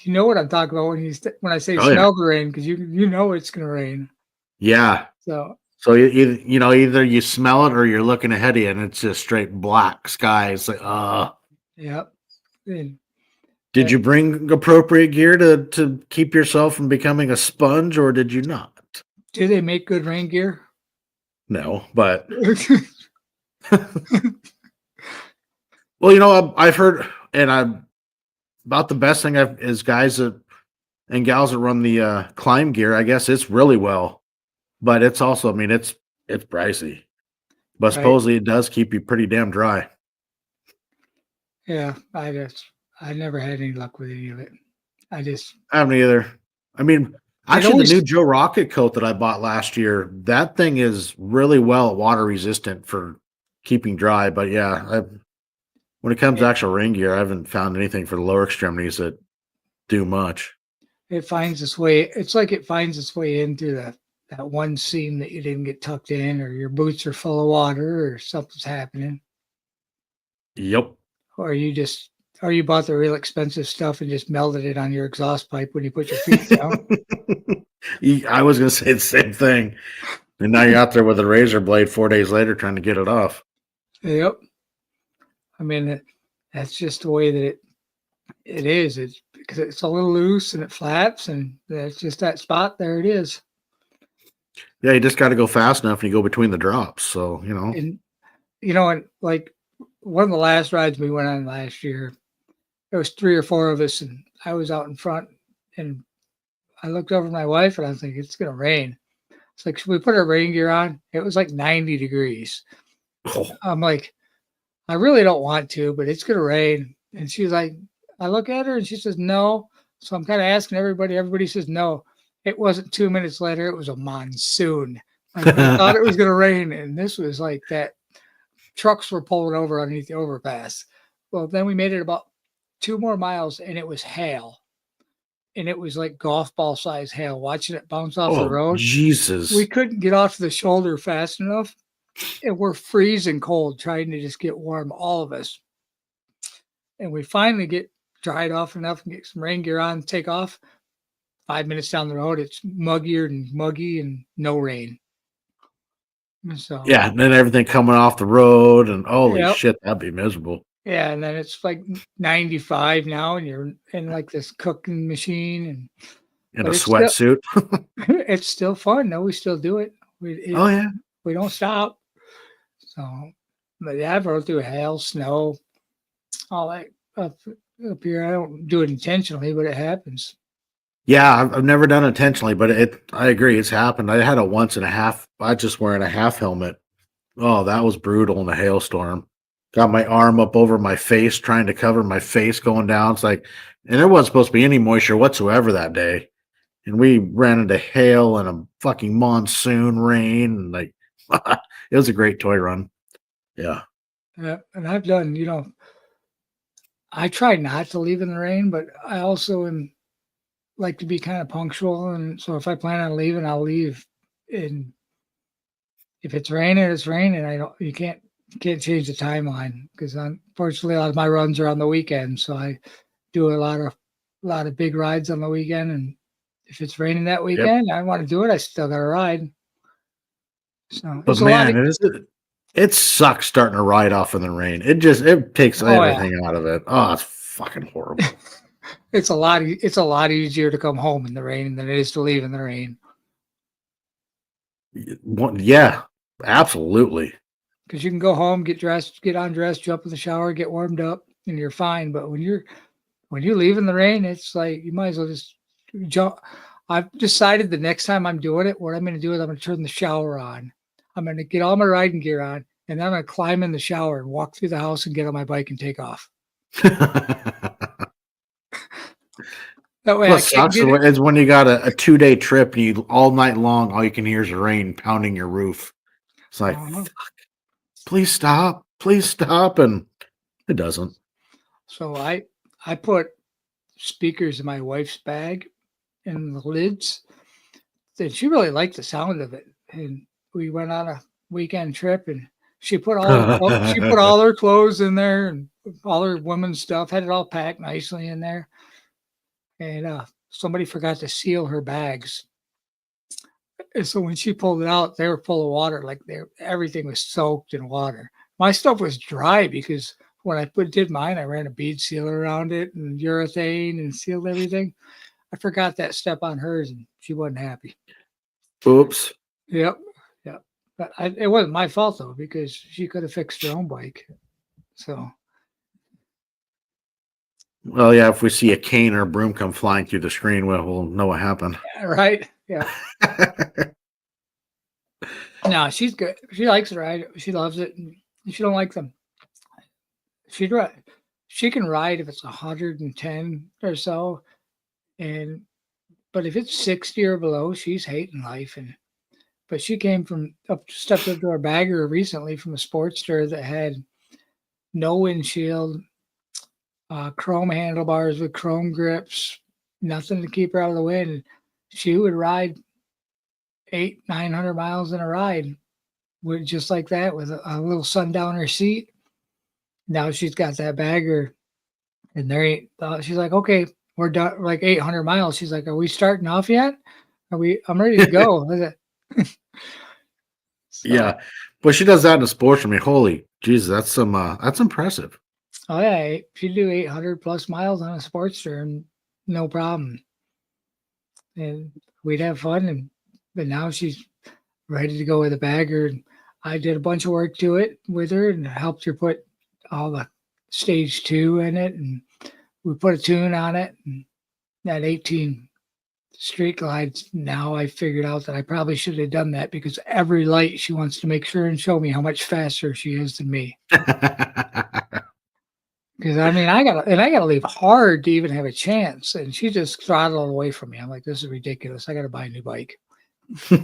know what I'm talking about when I say smell the rain, because you know it's going to rain. Yeah. So So either you smell it or you're looking ahead of you, and it's just straight black sky. It's like, Yep. And did you bring appropriate gear to keep yourself from becoming a sponge, or did you not? do they make good rain gear? No, but well, I've heard, and I'm about the best thing is guys and gals that run the climb gear. I guess it's really well, but it's also, I mean, it's pricey, but Right. supposedly it does keep you pretty damn dry. Yeah, I never had any luck with any of it. I haven't either. I mean, actually, always- the new Joe Rocket coat that I bought last year, that thing is really well water resistant for keeping dry. But yeah, when it comes to actual rain gear, I haven't found anything for the lower extremities that do much. It finds its way. It's like it finds its way into that one seam that you didn't get tucked in, or your boots are full of water, or something's happening, Yep. or you bought the real expensive stuff and just melted it on your exhaust pipe when you put your feet down. I was going to say the same thing. And now you're out there with a razor blade 4 days later trying to get it off. Yep. I mean, that's just the way that it is. It's because it's a little loose and it flaps, and that's just that spot. There it is. Yeah, you just got to go fast enough and you go between the drops. So, And and like one of the last rides we went on last year, there was 3 or 4 of us, and I was out in front, and I looked over at my wife, and I was thinking, it's gonna rain. It's like, should we put our rain gear on? It was like 90 degrees. oh, I'm like, I really don't want to, but it's gonna rain. And she's like, I look at her and she says no. So I'm kind of asking everybody. Everybody says no. It wasn't 2 minutes later. It was a monsoon. Like, I thought it was gonna rain, and this was like that. Trucks were pulling over underneath the overpass. Well, then we made it about 2 more miles, and it was hail. And it was like golf ball size hail, watching it bounce off the road. Jesus. We couldn't get off the shoulder fast enough. And we're freezing cold, trying to just get warm, all of us. And we finally get dried off enough and get some rain gear on, take off. 5 minutes down the road, it's muggier and muggy and no rain. So Yeah, and then everything coming off the road, and holy Yep. shit, that'd be miserable. Yeah, and then it's like 95 now, and you're in like this cooking machine, and In But a it's still- sweatsuit. it's still fun. No, we still do it. Oh yeah. We don't stop. So, but yeah, I've rode through hail, snow, all that up here. I don't do it intentionally, but it happens. Yeah, I've never done it intentionally, but I agree, it's happened. I had a once and a half. I just wearing a half helmet. Oh, that was brutal in a hailstorm. Got my arm up over my face, trying to cover my face going down. It's like, and there wasn't supposed to be any moisture whatsoever that day. And we ran into hail and a fucking monsoon rain. And like, it was a great toy run. Yeah. And I've done, I try not to leave in the rain, but I also like to be kind of punctual. And so if I plan on leaving, I'll leave. And if it's raining, it's raining. You can't change the timeline, because unfortunately a lot of my runs are on the weekend. So I do a lot of big rides on the weekend. And if it's raining that weekend, I want to do it. I still got to ride. So But man, it sucks starting to ride off in the rain. It takes everything out of it. Oh, it's fucking horrible. It's a lot easier to come home in the rain than it is to leave in the rain. Yeah, absolutely. Because you can go home, get dressed, get undressed, jump in the shower, get warmed up, and you're fine. But when you leave in the rain, it's like you might as well just jump. I've decided the next time I'm doing it, what I'm going to do is I'm going to turn the shower on. I'm going to get all my riding gear on, and then I'm going to climb in the shower and walk through the house and get on my bike and take off. That way, What sucks is when you got a 2-day trip and you all night long, all you can hear is the rain pounding your roof. It's like, fuck, please stop, and it doesn't. So I put speakers in my wife's bag and the lids. And she really liked the sound of it. And we went on a weekend trip, and she put all her clothes in there and all her women's stuff, had it all packed nicely in there. And somebody forgot to seal her bags. And so when she pulled it out, they were full of water. Like everything was soaked in water. My stuff was dry because when I did mine, I ran a bead sealer around it and urethane and sealed everything. I forgot that step on hers, and she wasn't happy. Oops. Yep. Yep. But it wasn't my fault though, because she could have fixed her own bike. So. Well, yeah, if we see a cane or a broom come flying through the screen, we'll know what happened. Yeah, right. Yeah. No, she's good. She likes to ride. She loves it. And she don't like them. She can ride if it's 110 or so, but if it's 60 or below, she's hating life. But she came stepped up to our bagger recently from a Sportster that had no windshield, chrome handlebars with chrome grips, nothing to keep her out of the wind. And she would ride 800-900 miles in a ride with just like that with a little sundowner seat. Now she's got that bagger, and she's like, okay, we're done, like 800 miles. She's like, are we starting off yet? I'm ready to go. So, yeah, but she does that in a sports. I mean, holy Jesus, that's impressive. Oh yeah, she'd do 800 plus miles on a Sportster and no problem. And we'd have fun. But now she's ready to go with a bagger. And I did a bunch of work to it with her and helped her put all the stage 2 in it, and we put a tune on it, and that 18 street glides. Now I figured out that I probably should have done that, because every light she wants to make sure and show me how much faster she is than me. Because I mean, I gotta leave hard to even have a chance, and she just throttled away from me. I'm like, this is ridiculous. I gotta buy a new bike. So.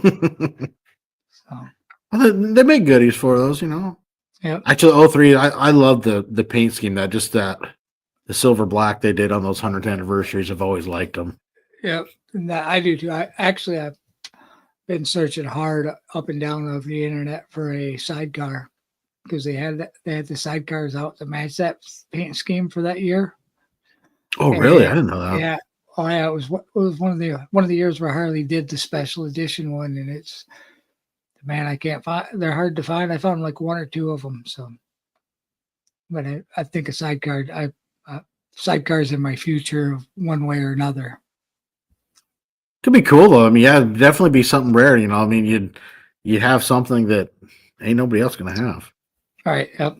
Well, they make goodies for those, you know. Yeah. Actually, 03, I love the paint scheme, the silver black they did on those 100th anniversaries. I've always liked them. Yeah, and I do too. I've been searching hard up and down of the internet for a sidecar, because they had the sidecars out to match that paint scheme for that year. Oh, really? I didn't know that. Yeah. Oh, yeah. It was one of the years where Harley did the special edition one, and it's, man, I can't find. They're hard to find. I found like one or two of them. So, but I think a sidecar. Sidecars in my future, one way or another. Could be cool though. I mean, yeah, it'd definitely be something rare. You know, I mean, you'd have something that ain't nobody else gonna have. All right. Yep.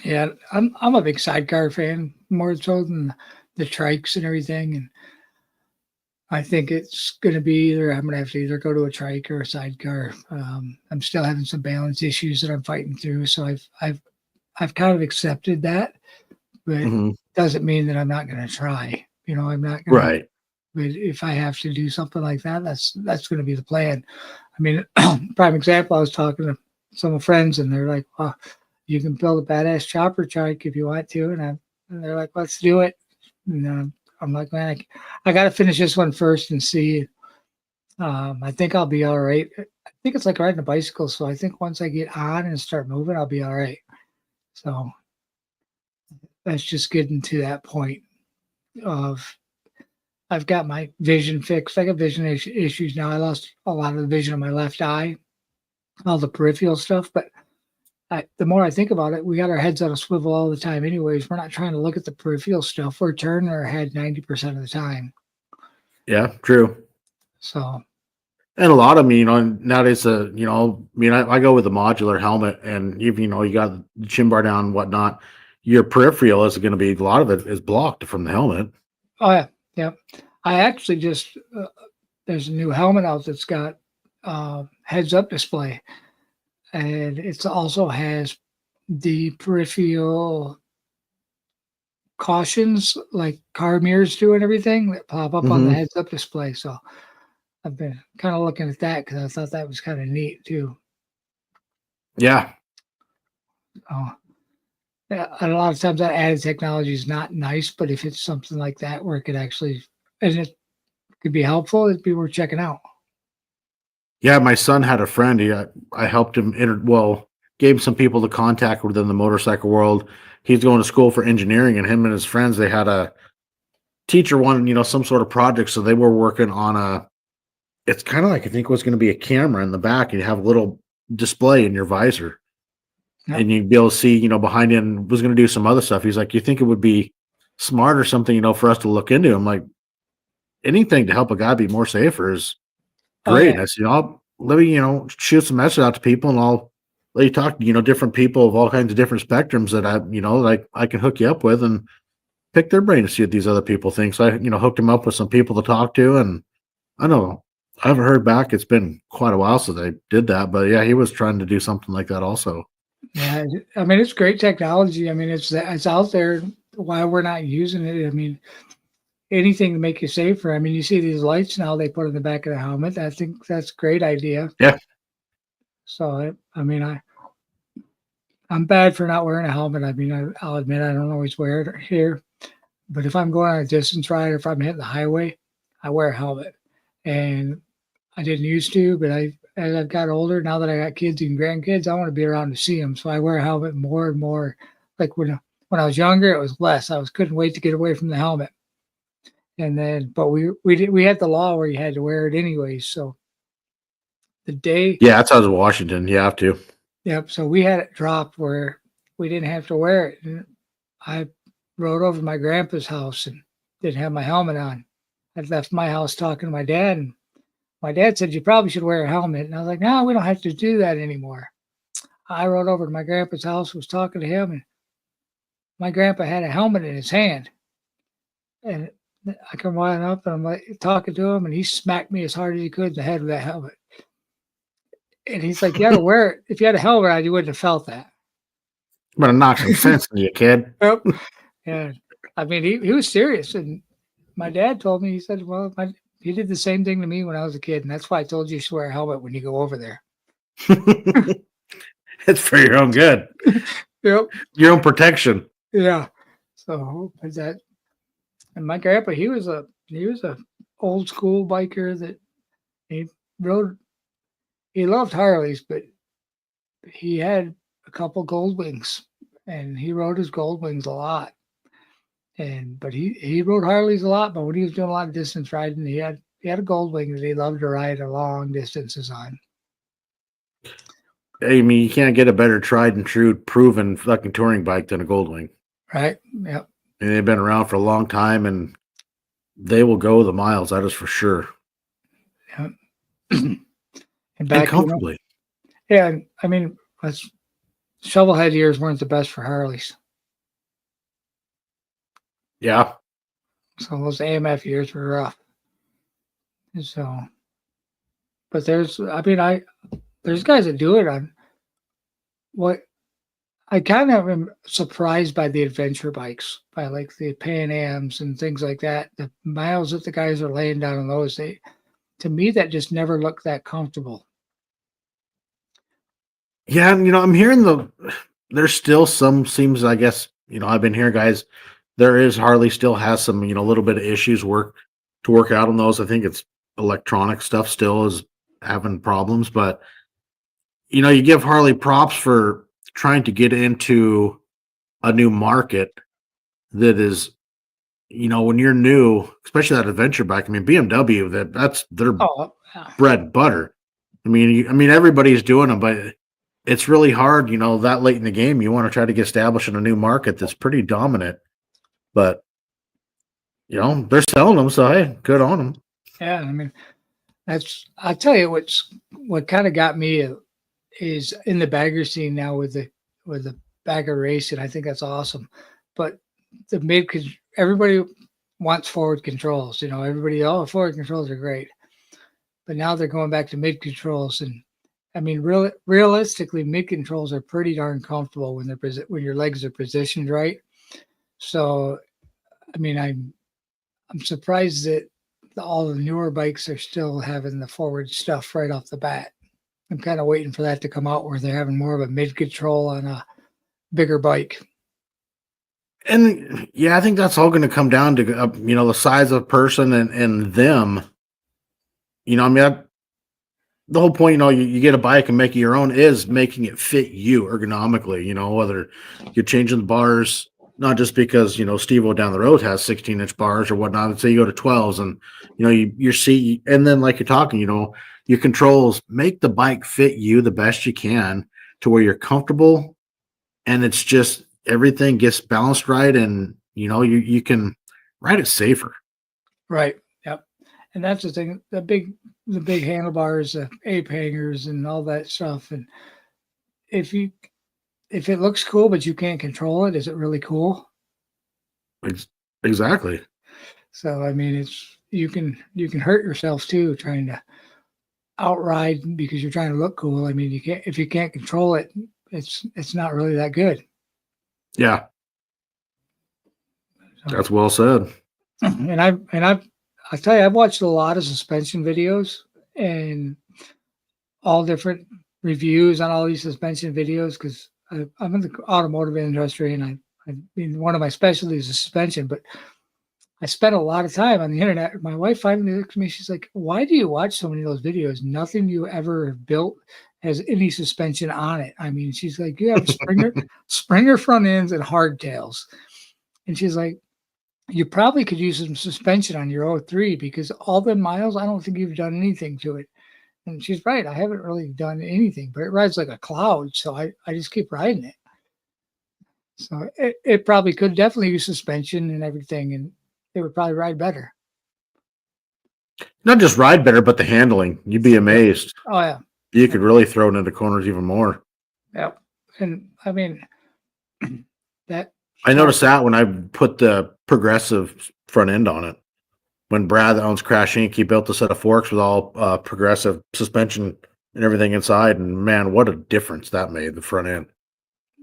Yeah, I'm a big sidecar fan, more so than the trikes and everything. And I think it's going to be I'm going to have to either go to a trike or a sidecar. I'm still having some balance issues that I'm fighting through, so I've kind of accepted that, but doesn't mean that I'm not going to try. You know, I'm not going to. Right. But if I have to do something like that, that's going to be the plan. I mean, prime example, I was talking to some friends, and they're like, "Well, you can build a badass chopper trike if you want to," and they're like, "Let's do it." And I'm like, "Man, I got to finish this one first and see." I think I'll be all right. I think it's like riding a bicycle, so I think once I get on and start moving, I'll be all right. So that's just getting to that point of I've got my vision fixed. I got vision issues now. I lost a lot of the vision of my left eye, all the peripheral stuff. But the more I think about it, we got our heads on a swivel all the time anyways. We're not trying to look at the peripheral stuff. We're turning our head 90% of the time. Yeah, true. So. And a lot of me, you know, nowadays, I go with a modular helmet, and even, you got the chin bar down and whatnot, your peripheral is going to be, a lot of it is blocked from the helmet. Oh, yeah. Yeah. I actually just, there's a new helmet out that's got heads up display, and it also has the peripheral cautions like car mirrors do and everything that pop up on the heads up display. So I've been kind of looking at that because I thought that was kind of neat too. Yeah. Yeah, and a lot of times that added technology is not nice, but if it's something like that where it could actually, and it could be helpful, it'd be worth checking out. Yeah, my son had a friend. I helped him gave some people to contact within the motorcycle world. He's going to school for engineering, and him and his friends, they had a teacher wanted, some sort of project, so they were working on it's kind of like, I think it was going to be a camera in the back, and you have a little display in your visor. Yep. And you'd be able to see, behind you, and was going to do some other stuff. He's like, you think it would be smart or something, for us to look into? I'm like, anything to help a guy be more safer is Oh, great. yeah. And I said, I'll let me, shoot some message out to people, and I'll let you talk to, different people of all kinds of different spectrums that I can hook you up with and pick their brain to see what these other people think. So I, hooked him up with some people to talk to, and I know I haven't heard back. It's been quite a while since I did that, but yeah, he was trying to do something like that also. Yeah, I mean, it's great technology. I mean, it's out there. Why we're not using it? I mean, anything to make you safer. I mean, you see these lights now they put in the back of the helmet. I think that's a great idea. Yeah. So, I mean, I'm bad for not wearing a helmet. I mean, I'll admit I don't always wear it here, but if I'm going on a distance ride or if I'm hitting the highway, I wear a helmet. And I didn't used to, but as I've got older, now that I got kids and grandkids, I want to be around to see them. So I wear a helmet more and more. Like when I was younger, it was less. Couldn't wait to get away from the helmet. And then, but we had the law where you had to wear it anyways. So the day, Yeah, that's how it was in Washington. You have to. yep. So we had it dropped where we didn't have to wear it. And I rode over to my grandpa's house and didn't have my helmet on. I left my house talking to my dad, and my dad said, you probably should wear a helmet. And I was like, no, we don't have to do that anymore. I rode over to my grandpa's house, was talking to him, and my grandpa had a helmet in his hand. And I come running up and I'm like talking to him, and he smacked me as hard as he could in the head with that helmet. And he's like, you had to wear it. If you had a helmet on, you wouldn't have felt that. I'm gonna knock some sense into you, kid. Yep. And I mean, he was serious. And my dad told me, he said, well, he did the same thing to me when I was a kid. And that's why I told you to wear a helmet when you go over there. It's for your own good. Yep. Your own protection. Yeah. So and my grandpa, he was a old school biker that he loved Harleys, but he had a couple gold wings and he rode his gold wings a lot. But he rode Harleys a lot, but when he was doing a lot of distance riding, he had a gold wing that he loved to ride a long distances on. I mean, you can't get a better tried and true, proven fucking touring bike than a Goldwing. Right. Yep. And they've been around for a long time, and they will go the miles. That is for sure. Yep. And comfortably. Yeah. I mean, shovelhead years weren't the best for Harleys. Yeah. So those AMF years were rough. So, but there's guys that do it on what I kind of am surprised by the adventure bikes, by like the Pan Ams and things like that. The miles that the guys are laying down on those, to me, that just never looked that comfortable. Yeah. And, I'm hearing there's still some seems, I guess, I've been hearing guys, Harley still has some, a little bit of issues to work out on those. I think it's electronic stuff still is having problems, but you give Harley props for trying to get into a new market that is, when you're new, especially that adventure bike. I mean, BMW, that's their bread and butter. I mean, everybody's doing them, but it's really hard, that late in the game. You want to try to get established in a new market that's pretty dominant, but they're selling them, so hey, good on them. Yeah, I mean, I'll tell you what kind of got me is in the bagger scene now with the bagger racing. I think that's awesome, but everybody wants forward controls. Everybody, forward controls are great, but now they're going back to mid controls, and I mean, realistically, mid controls are pretty darn comfortable when your legs are positioned right. So, I mean, I'm surprised that all the newer bikes are still having the forward stuff right off the bat. I'm kind of waiting for that to come out where they're having more of a mid control on a bigger bike. And yeah, I think that's all going to come down to, the size of person and them. I mean, the whole point, you get a bike and make it your own is making it fit you ergonomically, whether you're changing the bars, Not just because, Steve-O down the road has 16-inch bars or whatnot. Let's say you go to 12s and, your seat, and then like you're talking, your controls make the bike fit you the best you can to where you're comfortable, and it's just everything gets balanced right, and, you can ride it safer. Right. Yep. And that's the thing, the big handlebars, the ape hangers and all that stuff. And if it looks cool, but you can't control it, is it really cool? Exactly. So, I mean, you can hurt yourself too, trying to outride because you're trying to look cool. I mean, if you can't control it, it's not really that good. Yeah. So, That's well said. and I tell you, I've watched a lot of suspension videos and all different reviews on all these suspension videos because I'm in the automotive industry, and I mean, one of my specialties is suspension, but I spent a lot of time on the internet. My wife finally looked at me. She's like, "Why do you watch so many of those videos? Nothing you ever built has any suspension on it." I mean, she's like, "You have Springer front ends and hardtails," and she's like, "You probably could use some suspension on your O3 because all the miles, I don't think you've done anything to it." And she's right. I haven't really done anything, but it rides like a cloud, so I just keep riding it. So it probably could definitely use suspension and everything, and it would probably ride better. Not just ride better, but the handling. You'd be amazed. Oh yeah, You could really throw it into corners even more. yeah. And I mean that. I noticed that when I put the progressive front end on it. When Brad that owns Crash Inc., he built a set of forks with all progressive suspension and everything inside, and man, what a difference that made, the front end.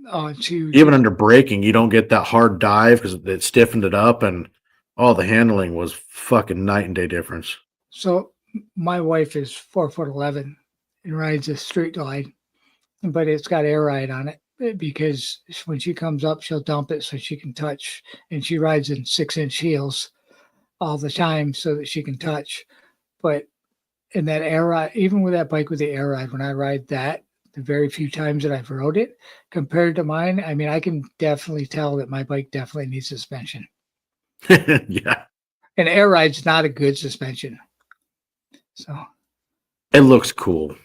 Oh, it's huge. Even under braking, you don't get that hard dive because it stiffened it up, and all the handling was fucking night and day difference. So my wife is 4'11" and rides a street glide, but it's got air ride on it because when she comes up, she'll dump it so she can touch, and she rides in 6-inch heels all the time so that she can touch. But in that air ride, even with that bike with the air ride, when I ride that, the very few times that I've rode it compared to mine, I mean, I can definitely tell that my bike definitely needs suspension. Yeah. And air ride's not a good suspension. So it looks cool.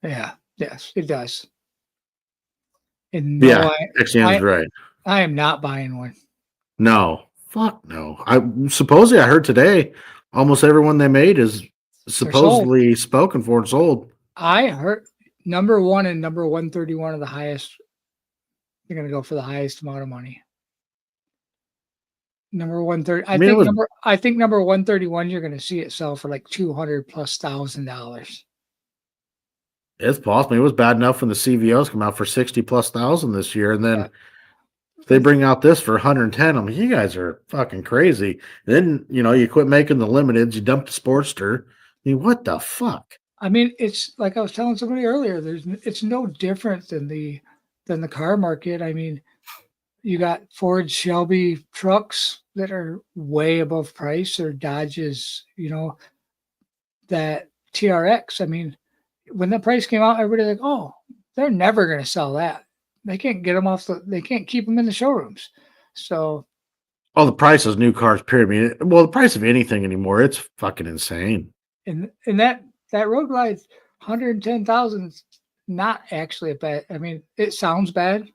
Yeah, yes, it does. And no, XN's right. I am not buying one. No, fuck no. I supposedly I heard today almost everyone they made is supposedly spoken for and sold. I heard number 1 and number 131 are the highest. You're going to go for the highest amount of money. Number 130. I think number 131, you're going to see it sell for like $200,000+. It's possible. It was bad enough when the CVOs come out for $60,000+ this year, and then they bring out this for 110. I'm like, you guys are fucking crazy. Then you quit making the limiteds, you dump the Sportster. I mean, what the fuck? I mean, it's like I was telling somebody earlier. It's no different than the car market. I mean, you got Ford Shelby trucks that are way above price, or Dodges, that TRX. I mean, when the price came out, everybody's like, "Oh, they're never going to sell that. They can't get them they can't keep them in the showrooms." So, the price of new cars, period. I mean, the price of anything anymore, it's fucking insane. And that roadglide, 110,000 is not actually a bad. I mean, it sounds bad,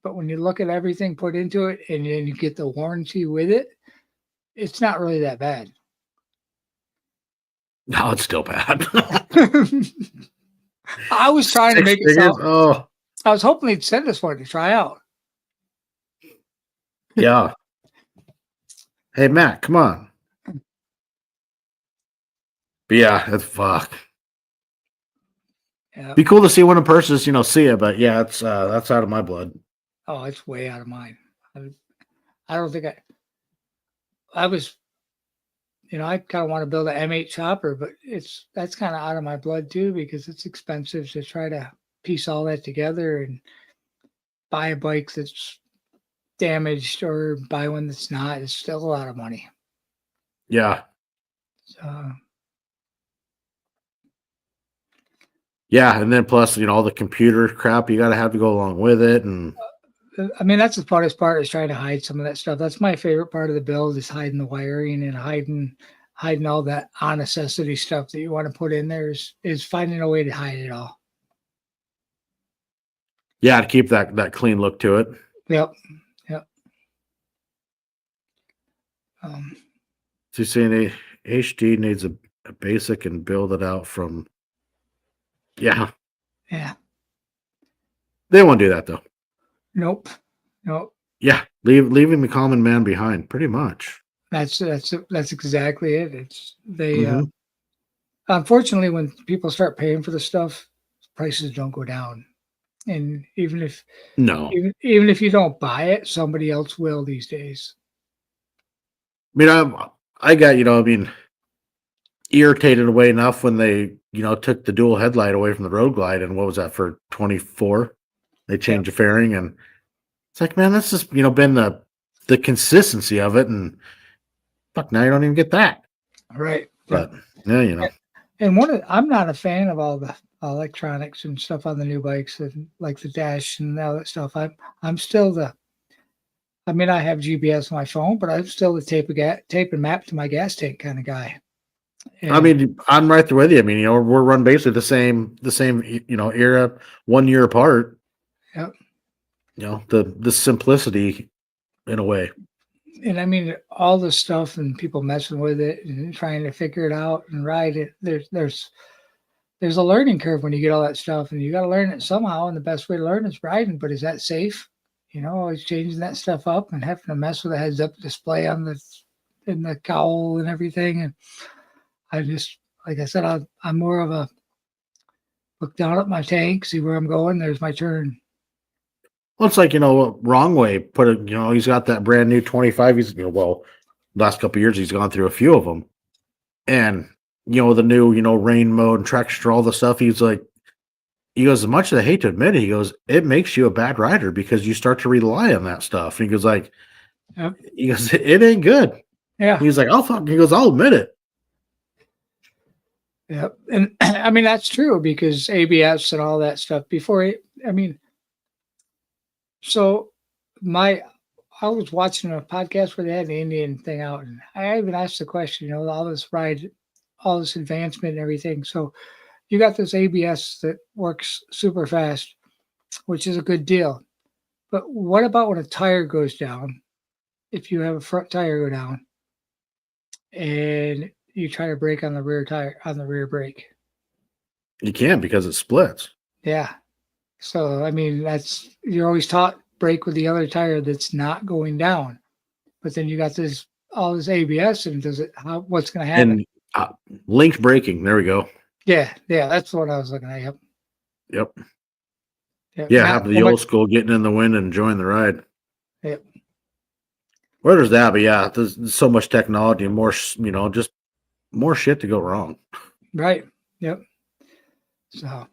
but when you look at everything put into it and then you get the warranty with it, it's not really that bad. No, it's still bad. I was trying to make it sound. Oh, I was hoping they'd send us one to try out. Yeah. Hey, Matt, come on. But yeah, that's fuck. Yeah. Be cool to see one in person, see it, but yeah, it's that's out of my blood. Oh, it's way out of mine. I don't think I was, I kind of want to build an M8 chopper, but that's kind of out of my blood too, because it's expensive to try to piece all that together and buy a bike that's damaged or buy one that's not. It's still a lot of money. Yeah. So, yeah, and then plus, all the computer crap you got to have to go along with it, and I mean, that's the funnest part is trying to hide some of that stuff. That's my favorite part of the build is hiding the wiring and hiding all that on necessity stuff that you want to put in there is finding a way to hide it all. Yeah, to keep that clean look to it. Yep. So you're saying HD needs a basic and build it out from. Yeah. They won't do that though. Nope. Yeah, leaving the common man behind, pretty much. That's exactly it. It's they. Unfortunately, when people start paying for the stuff, prices don't go down. And even if you don't buy it, somebody else will these days. I mean, I got, irritated away enough when they, took the dual headlight away from the road glide. And what was that for 24? They changed the fairing, and it's like, man, that's just, been the consistency of it. And fuck, now you don't even get that. Right. But yeah, And I'm not a fan of all the electronics and stuff on the new bikes, and like the dash and all that stuff. I'm still I have GPS on my phone, but I'm still the tape and map to my gas tank kind of guy. And, I mean, I'm right there with you. I mean, we're run basically the same, era, 1 year apart. Yep. The simplicity in a way. And I mean, all the stuff and people messing with it and trying to figure it out and ride it. There's a learning curve when you get all that stuff, and you got to learn it somehow. And the best way to learn is riding. But is that safe? Always changing that stuff up and having to mess with a heads-up display in the cowl and everything. And I just, like I said, I'm more of a look down at my tank, see where I'm going. There's my turn. Well, it's like, wrong way put it, he's got that brand new 25. He's, last couple of years, he's gone through a few of them. And, the new, rain mode and traction, all the stuff. He goes, as much as I hate to admit it, he goes, it makes you a bad rider because you start to rely on that stuff. And he goes, yep. He goes, it ain't good. Yeah. He's like, oh, fuck. He goes, I'll admit it. Yep. And I mean, that's true because ABS and all that stuff so I was watching a podcast where they had the Indian thing out, and I even asked the question, all this advancement and everything. So you got this ABS that works super fast, which is a good deal. But what about when a tire goes down? If you have a front tire go down and you try to brake on the rear tire, on the rear brake. You can't because it splits. Yeah. So, I mean, you're always taught brake with the other tire that's not going down. But then you got all this ABS, and what's going to happen? And linked braking. There we go. Yeah. That's what I was looking at. Yep. Yeah, happened the old school, getting in the wind and enjoying the ride. Yep. Where there's that, but yeah, there's so much technology and more, just more shit to go wrong. Right. Yep. So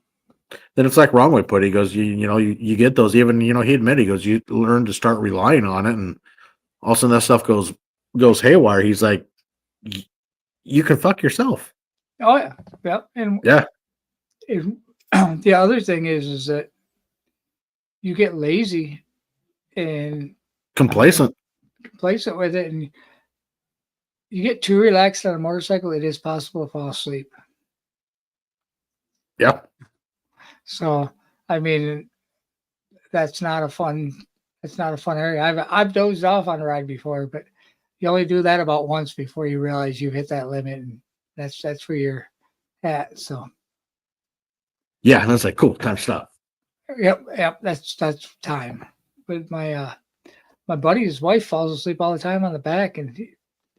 then it's like wrong way put. He goes, you get those. Even he admitted, he goes, you learn to start relying on it, and all of a sudden that stuff goes haywire. He's like, you can fuck yourself. Oh yeah. Yep. And yeah. The other thing is that you get lazy and complacent with it, and you get too relaxed on a motorcycle. It is possible to fall asleep. Yep. So, I mean, that's not a fun area. I've dozed off on a ride before, but you only do that about once before you realize you've hit that limit, and that's where you're at. So. Yeah, and it's like, cool, time to stop. Yep, that's time. But my buddy's wife falls asleep all the time on the back,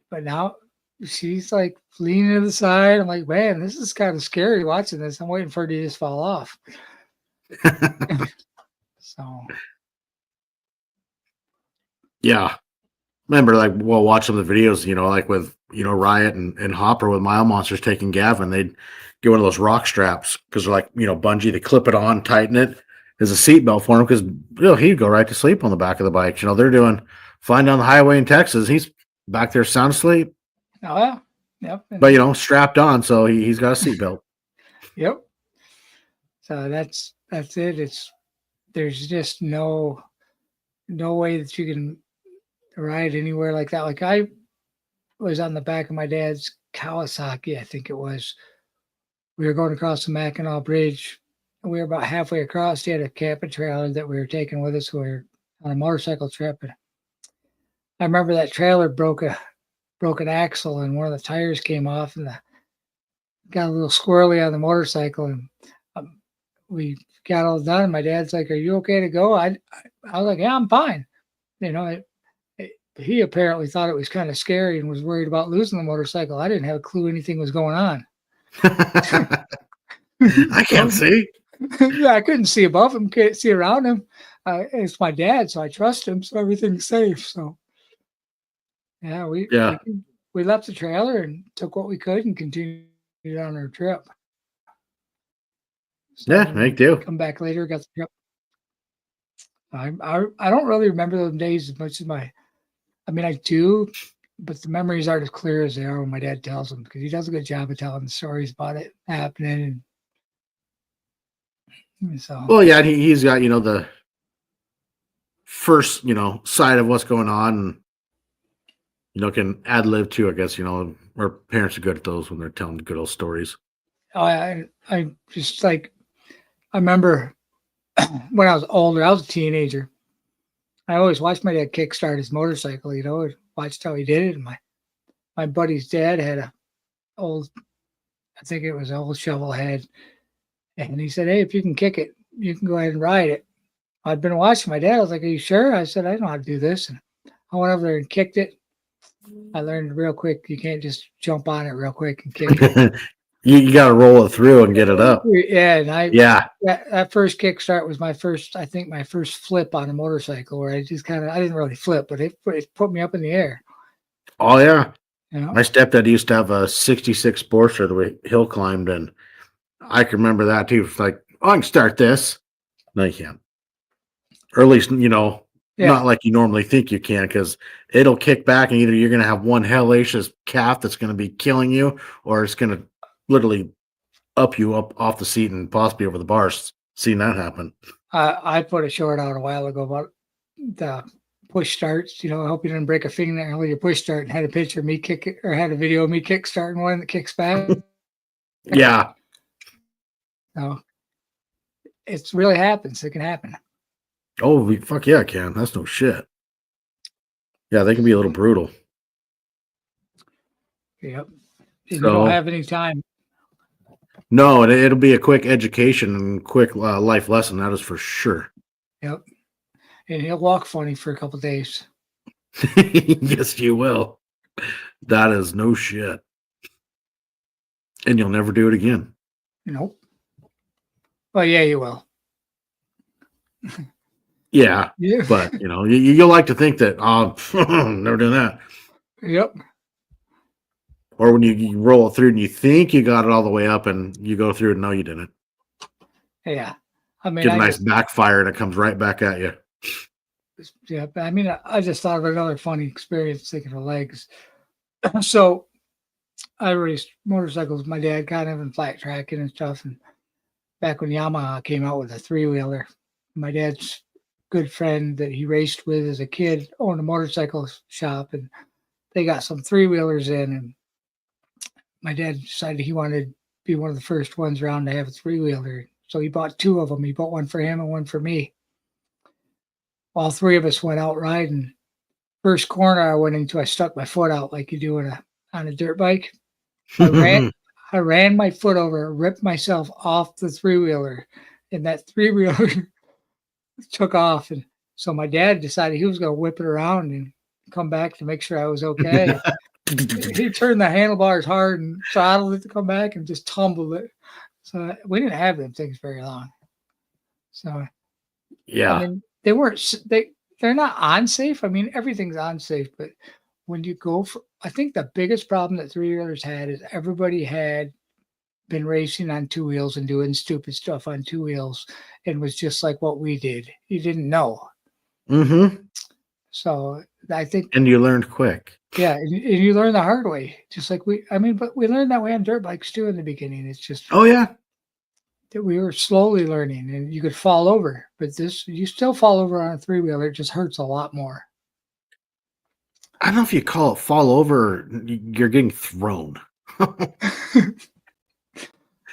but now she's like leaning to the side. I'm like, man, this is kind of scary watching this. I'm waiting for her to just fall off. So, yeah, remember watching the videos, like with Riot and Hopper with Mile Monsters taking Gavin, they'd get one of those rock straps because they're like bungee. They clip it on, tighten it as a seatbelt for him because he'd go right to sleep on the back of the bike. They're doing flying down the highway in Texas. He's back there sound asleep. Oh yeah, yep. But strapped on, so he's got a seatbelt. Yep. So that's it. There's just no no way that you can ride anywhere like that. Like I was on the back of my dad's Kawasaki, I think it was. We were going across the Mackinac Bridge. And we were about halfway across. He had a camping trailer that we were taking with us. We were on a motorcycle trip. And I remember that trailer broke an axle and one of the tires came off and got a little squirrely on the motorcycle. And we got all done. My dad's like, "Are you okay to go?" I was like, "Yeah, I'm fine." You know, he apparently thought it was kind of scary and was worried about losing the motorcycle. I didn't have a clue anything was going on. I can't see. Yeah, I couldn't see above him, couldn't see around him. It's my dad, so I trust him, so everything's safe. So, yeah, we left the trailer and took what we could and continued on our trip. So Yeah, make do. come back later, got the trip. I don't really remember those days as much as I do, but the memories aren't as clear as they are when my dad tells them, because he does a good job of telling the stories about it happening. And so, Well, yeah, he's got, the first, side of what's going on and, can ad lib too, I guess, our parents are good at those when they're telling good old stories. I just like, I remember when I was older, I was a teenager. I always watched my dad kickstart his motorcycle, watched how he did it. And my buddy's dad had I think it was an old shovel head. And he said, "Hey, if you can kick it, you can go ahead and ride it." I'd been watching my dad. I was like, "Are you sure?" I said, "I know how to do this." And I went over there and kicked it. I learned real quick. You can't just jump on it real quick and kick it. You got to roll it through and get it up. Yeah. And that first kickstart was my first flip on a motorcycle, where I just I didn't really flip, but it put me up in the air. Oh, yeah. My stepdad used to have a 66 Porsche that we hill climbed, and I can remember that too. It's like, I can start this. No, you can't. Or at least, not like you normally think you can, because it'll kick back and either you're going to have one hellacious calf that's going to be killing you, or it's going to literally up you up off the seat and possibly over the bars. Seen that happen. I put a short out a while ago about the push starts. I hope you didn't break a fingernail with your push start, and had a picture of me had a video of me kick starting one that kicks back. Yeah. So it really happens. It can happen. Oh, fuck yeah, it can. That's no shit. Yeah, they can be a little brutal. Yep. You don't have any time. No, it'll be a quick education and quick life lesson. That is for sure. Yep. And he'll walk funny for a couple of days. Yes, you will. That is no shit. And you'll never do it again. Nope. Well, yeah, you will. Yeah. But, you'll like to think that, never doing that. Yep. Or when you roll it through and you think you got it all the way up and you go through and no, you didn't. Yeah. Get a nice backfire and it comes right back at you. Yeah. I just thought of another funny experience thinking of legs. So I raced motorcycles with my dad, kind of in flat tracking and stuff. And back when Yamaha came out with a 3-wheeler, my dad's good friend that he raced with as a kid owned a motorcycle shop, and they got some 3-wheelers in, and my dad decided he wanted to be one of the first ones around to have a 3-wheeler. So he bought 2 of them. He bought one for him and one for me. All 3 of us went out riding. First corner I went into, I stuck my foot out like you do on a dirt bike. I ran my foot over, ripped myself off the 3-wheeler, and that 3-wheeler took off. And so my dad decided he was going to whip it around and come back to make sure I was okay. He turned the handlebars hard and throttled it to come back and just tumbled it. So we didn't have them things very long. So yeah, they're not unsafe. Everything's unsafe, but when you go I think the biggest problem that 3-wheelers had is everybody had been racing on 2 wheels and doing stupid stuff on 2 wheels, and was just like what we did. You didn't know. Mm-hmm. So I think, and you learned quick. Yeah, and you learn the hard way, just like but we learned that way on dirt bikes too in the beginning. It's just, oh yeah, that we were slowly learning, and you could fall over, but this, you still fall over on a three-wheeler. It just hurts a lot more. I don't know if you call it fall over. You're getting thrown.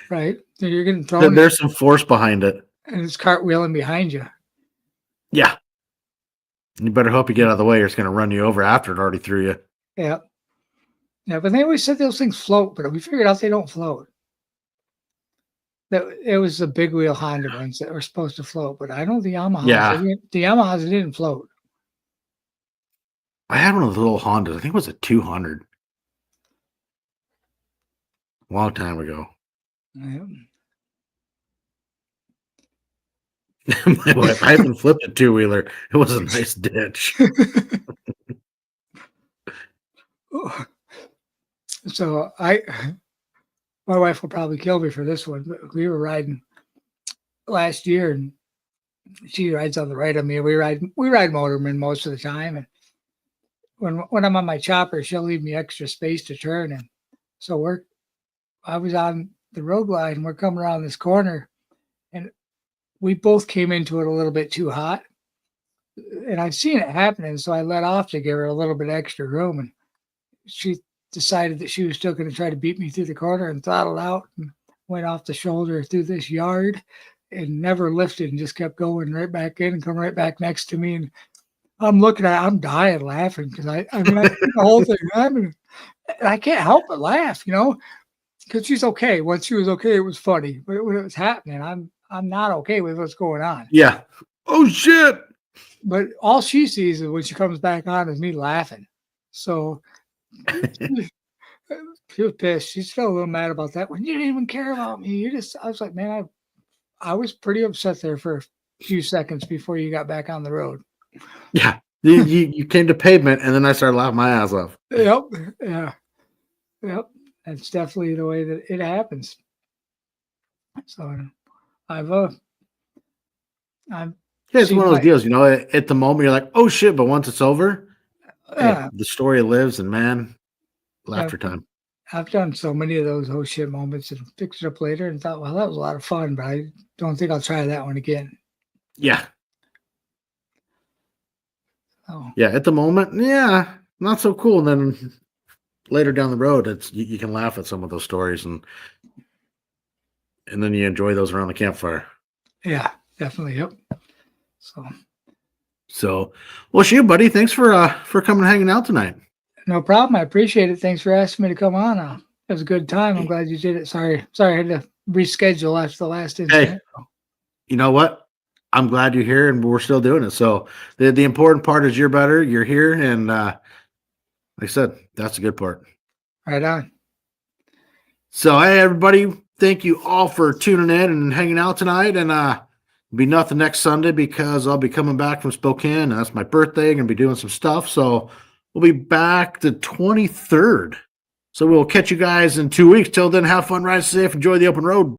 Right? So you're getting thrown, There's some force behind it. and it's cartwheeling behind you. Yeah. You better hope you get out of the way, or it's going to run you over after it already threw you. Yeah. Yeah, but they always said those things float, but we figured out they don't float. That it was the big wheel Honda ones that were supposed to float, but I know the Yamahas. Yeah. The Yamahas didn't float. I had one of the little Hondas. I think it was a 200. A long time ago. Yeah. My wife, I haven't flipped a two-wheeler. It was a nice ditch. So my wife will probably kill me for this one, but we were riding last year, and she rides on the right of me. We ride motorman most of the time, and when I'm on my chopper, she'll leave me extra space to turn. And so I was on the roadglide, and we're coming around this corner, and we both came into it a little bit too hot. And I've seen it happening, so I let off to give her a little bit extra room, and she decided that she was still going to try to beat me through the corner, and throttled out and went off the shoulder through this yard and never lifted, and just kept going right back in and come right back next to me. And I'm looking at, I'm dying laughing, because I see the whole thing. I can't help but laugh, because she's okay. Once she was okay, it was funny. But when it was happening, I'm not okay with what's going on. Yeah. Oh shit. But all she sees is when she comes back on is me laughing. So she was pissed. She's still a little mad about that one. You didn't even care about me. I was like, man, I was pretty upset there for a few seconds before you got back on the road. Yeah. You came to pavement, and then I started laughing my ass off. Yep. Yeah. Yep. That's definitely the way that it happens. So yeah, it's one of those deals, at the moment you're like, oh shit, but once it's over, the story lives, and man, laughter time. I've done so many of those oh shit moments and fixed it up later and thought, well, that was a lot of fun, but I don't think I'll try that one again. Yeah. Oh. Yeah, at the moment, yeah, not so cool. And then later down the road, you can laugh at some of those stories, and then you enjoy those around the campfire. Yeah, definitely. Yep. So, well, shoot, buddy, thanks for coming and hanging out tonight. No problem. I appreciate it. Thanks for asking me to come on. It was a good time. I'm glad you did it. Sorry, I had to reschedule after the last incident. Hey, you know what? I'm glad you're here, and we're still doing it. So the important part is you're better. You're here, and like I said, that's the good part. Right on. So, hey, everybody, thank you all for tuning in and hanging out tonight. And be nothing next Sunday, because I'll be coming back from Spokane. And that's my birthday. Gonna be doing some stuff. So we'll be back the 23rd. So we'll catch you guys in 2 weeks. Till then, have fun, ride safe, enjoy the open road.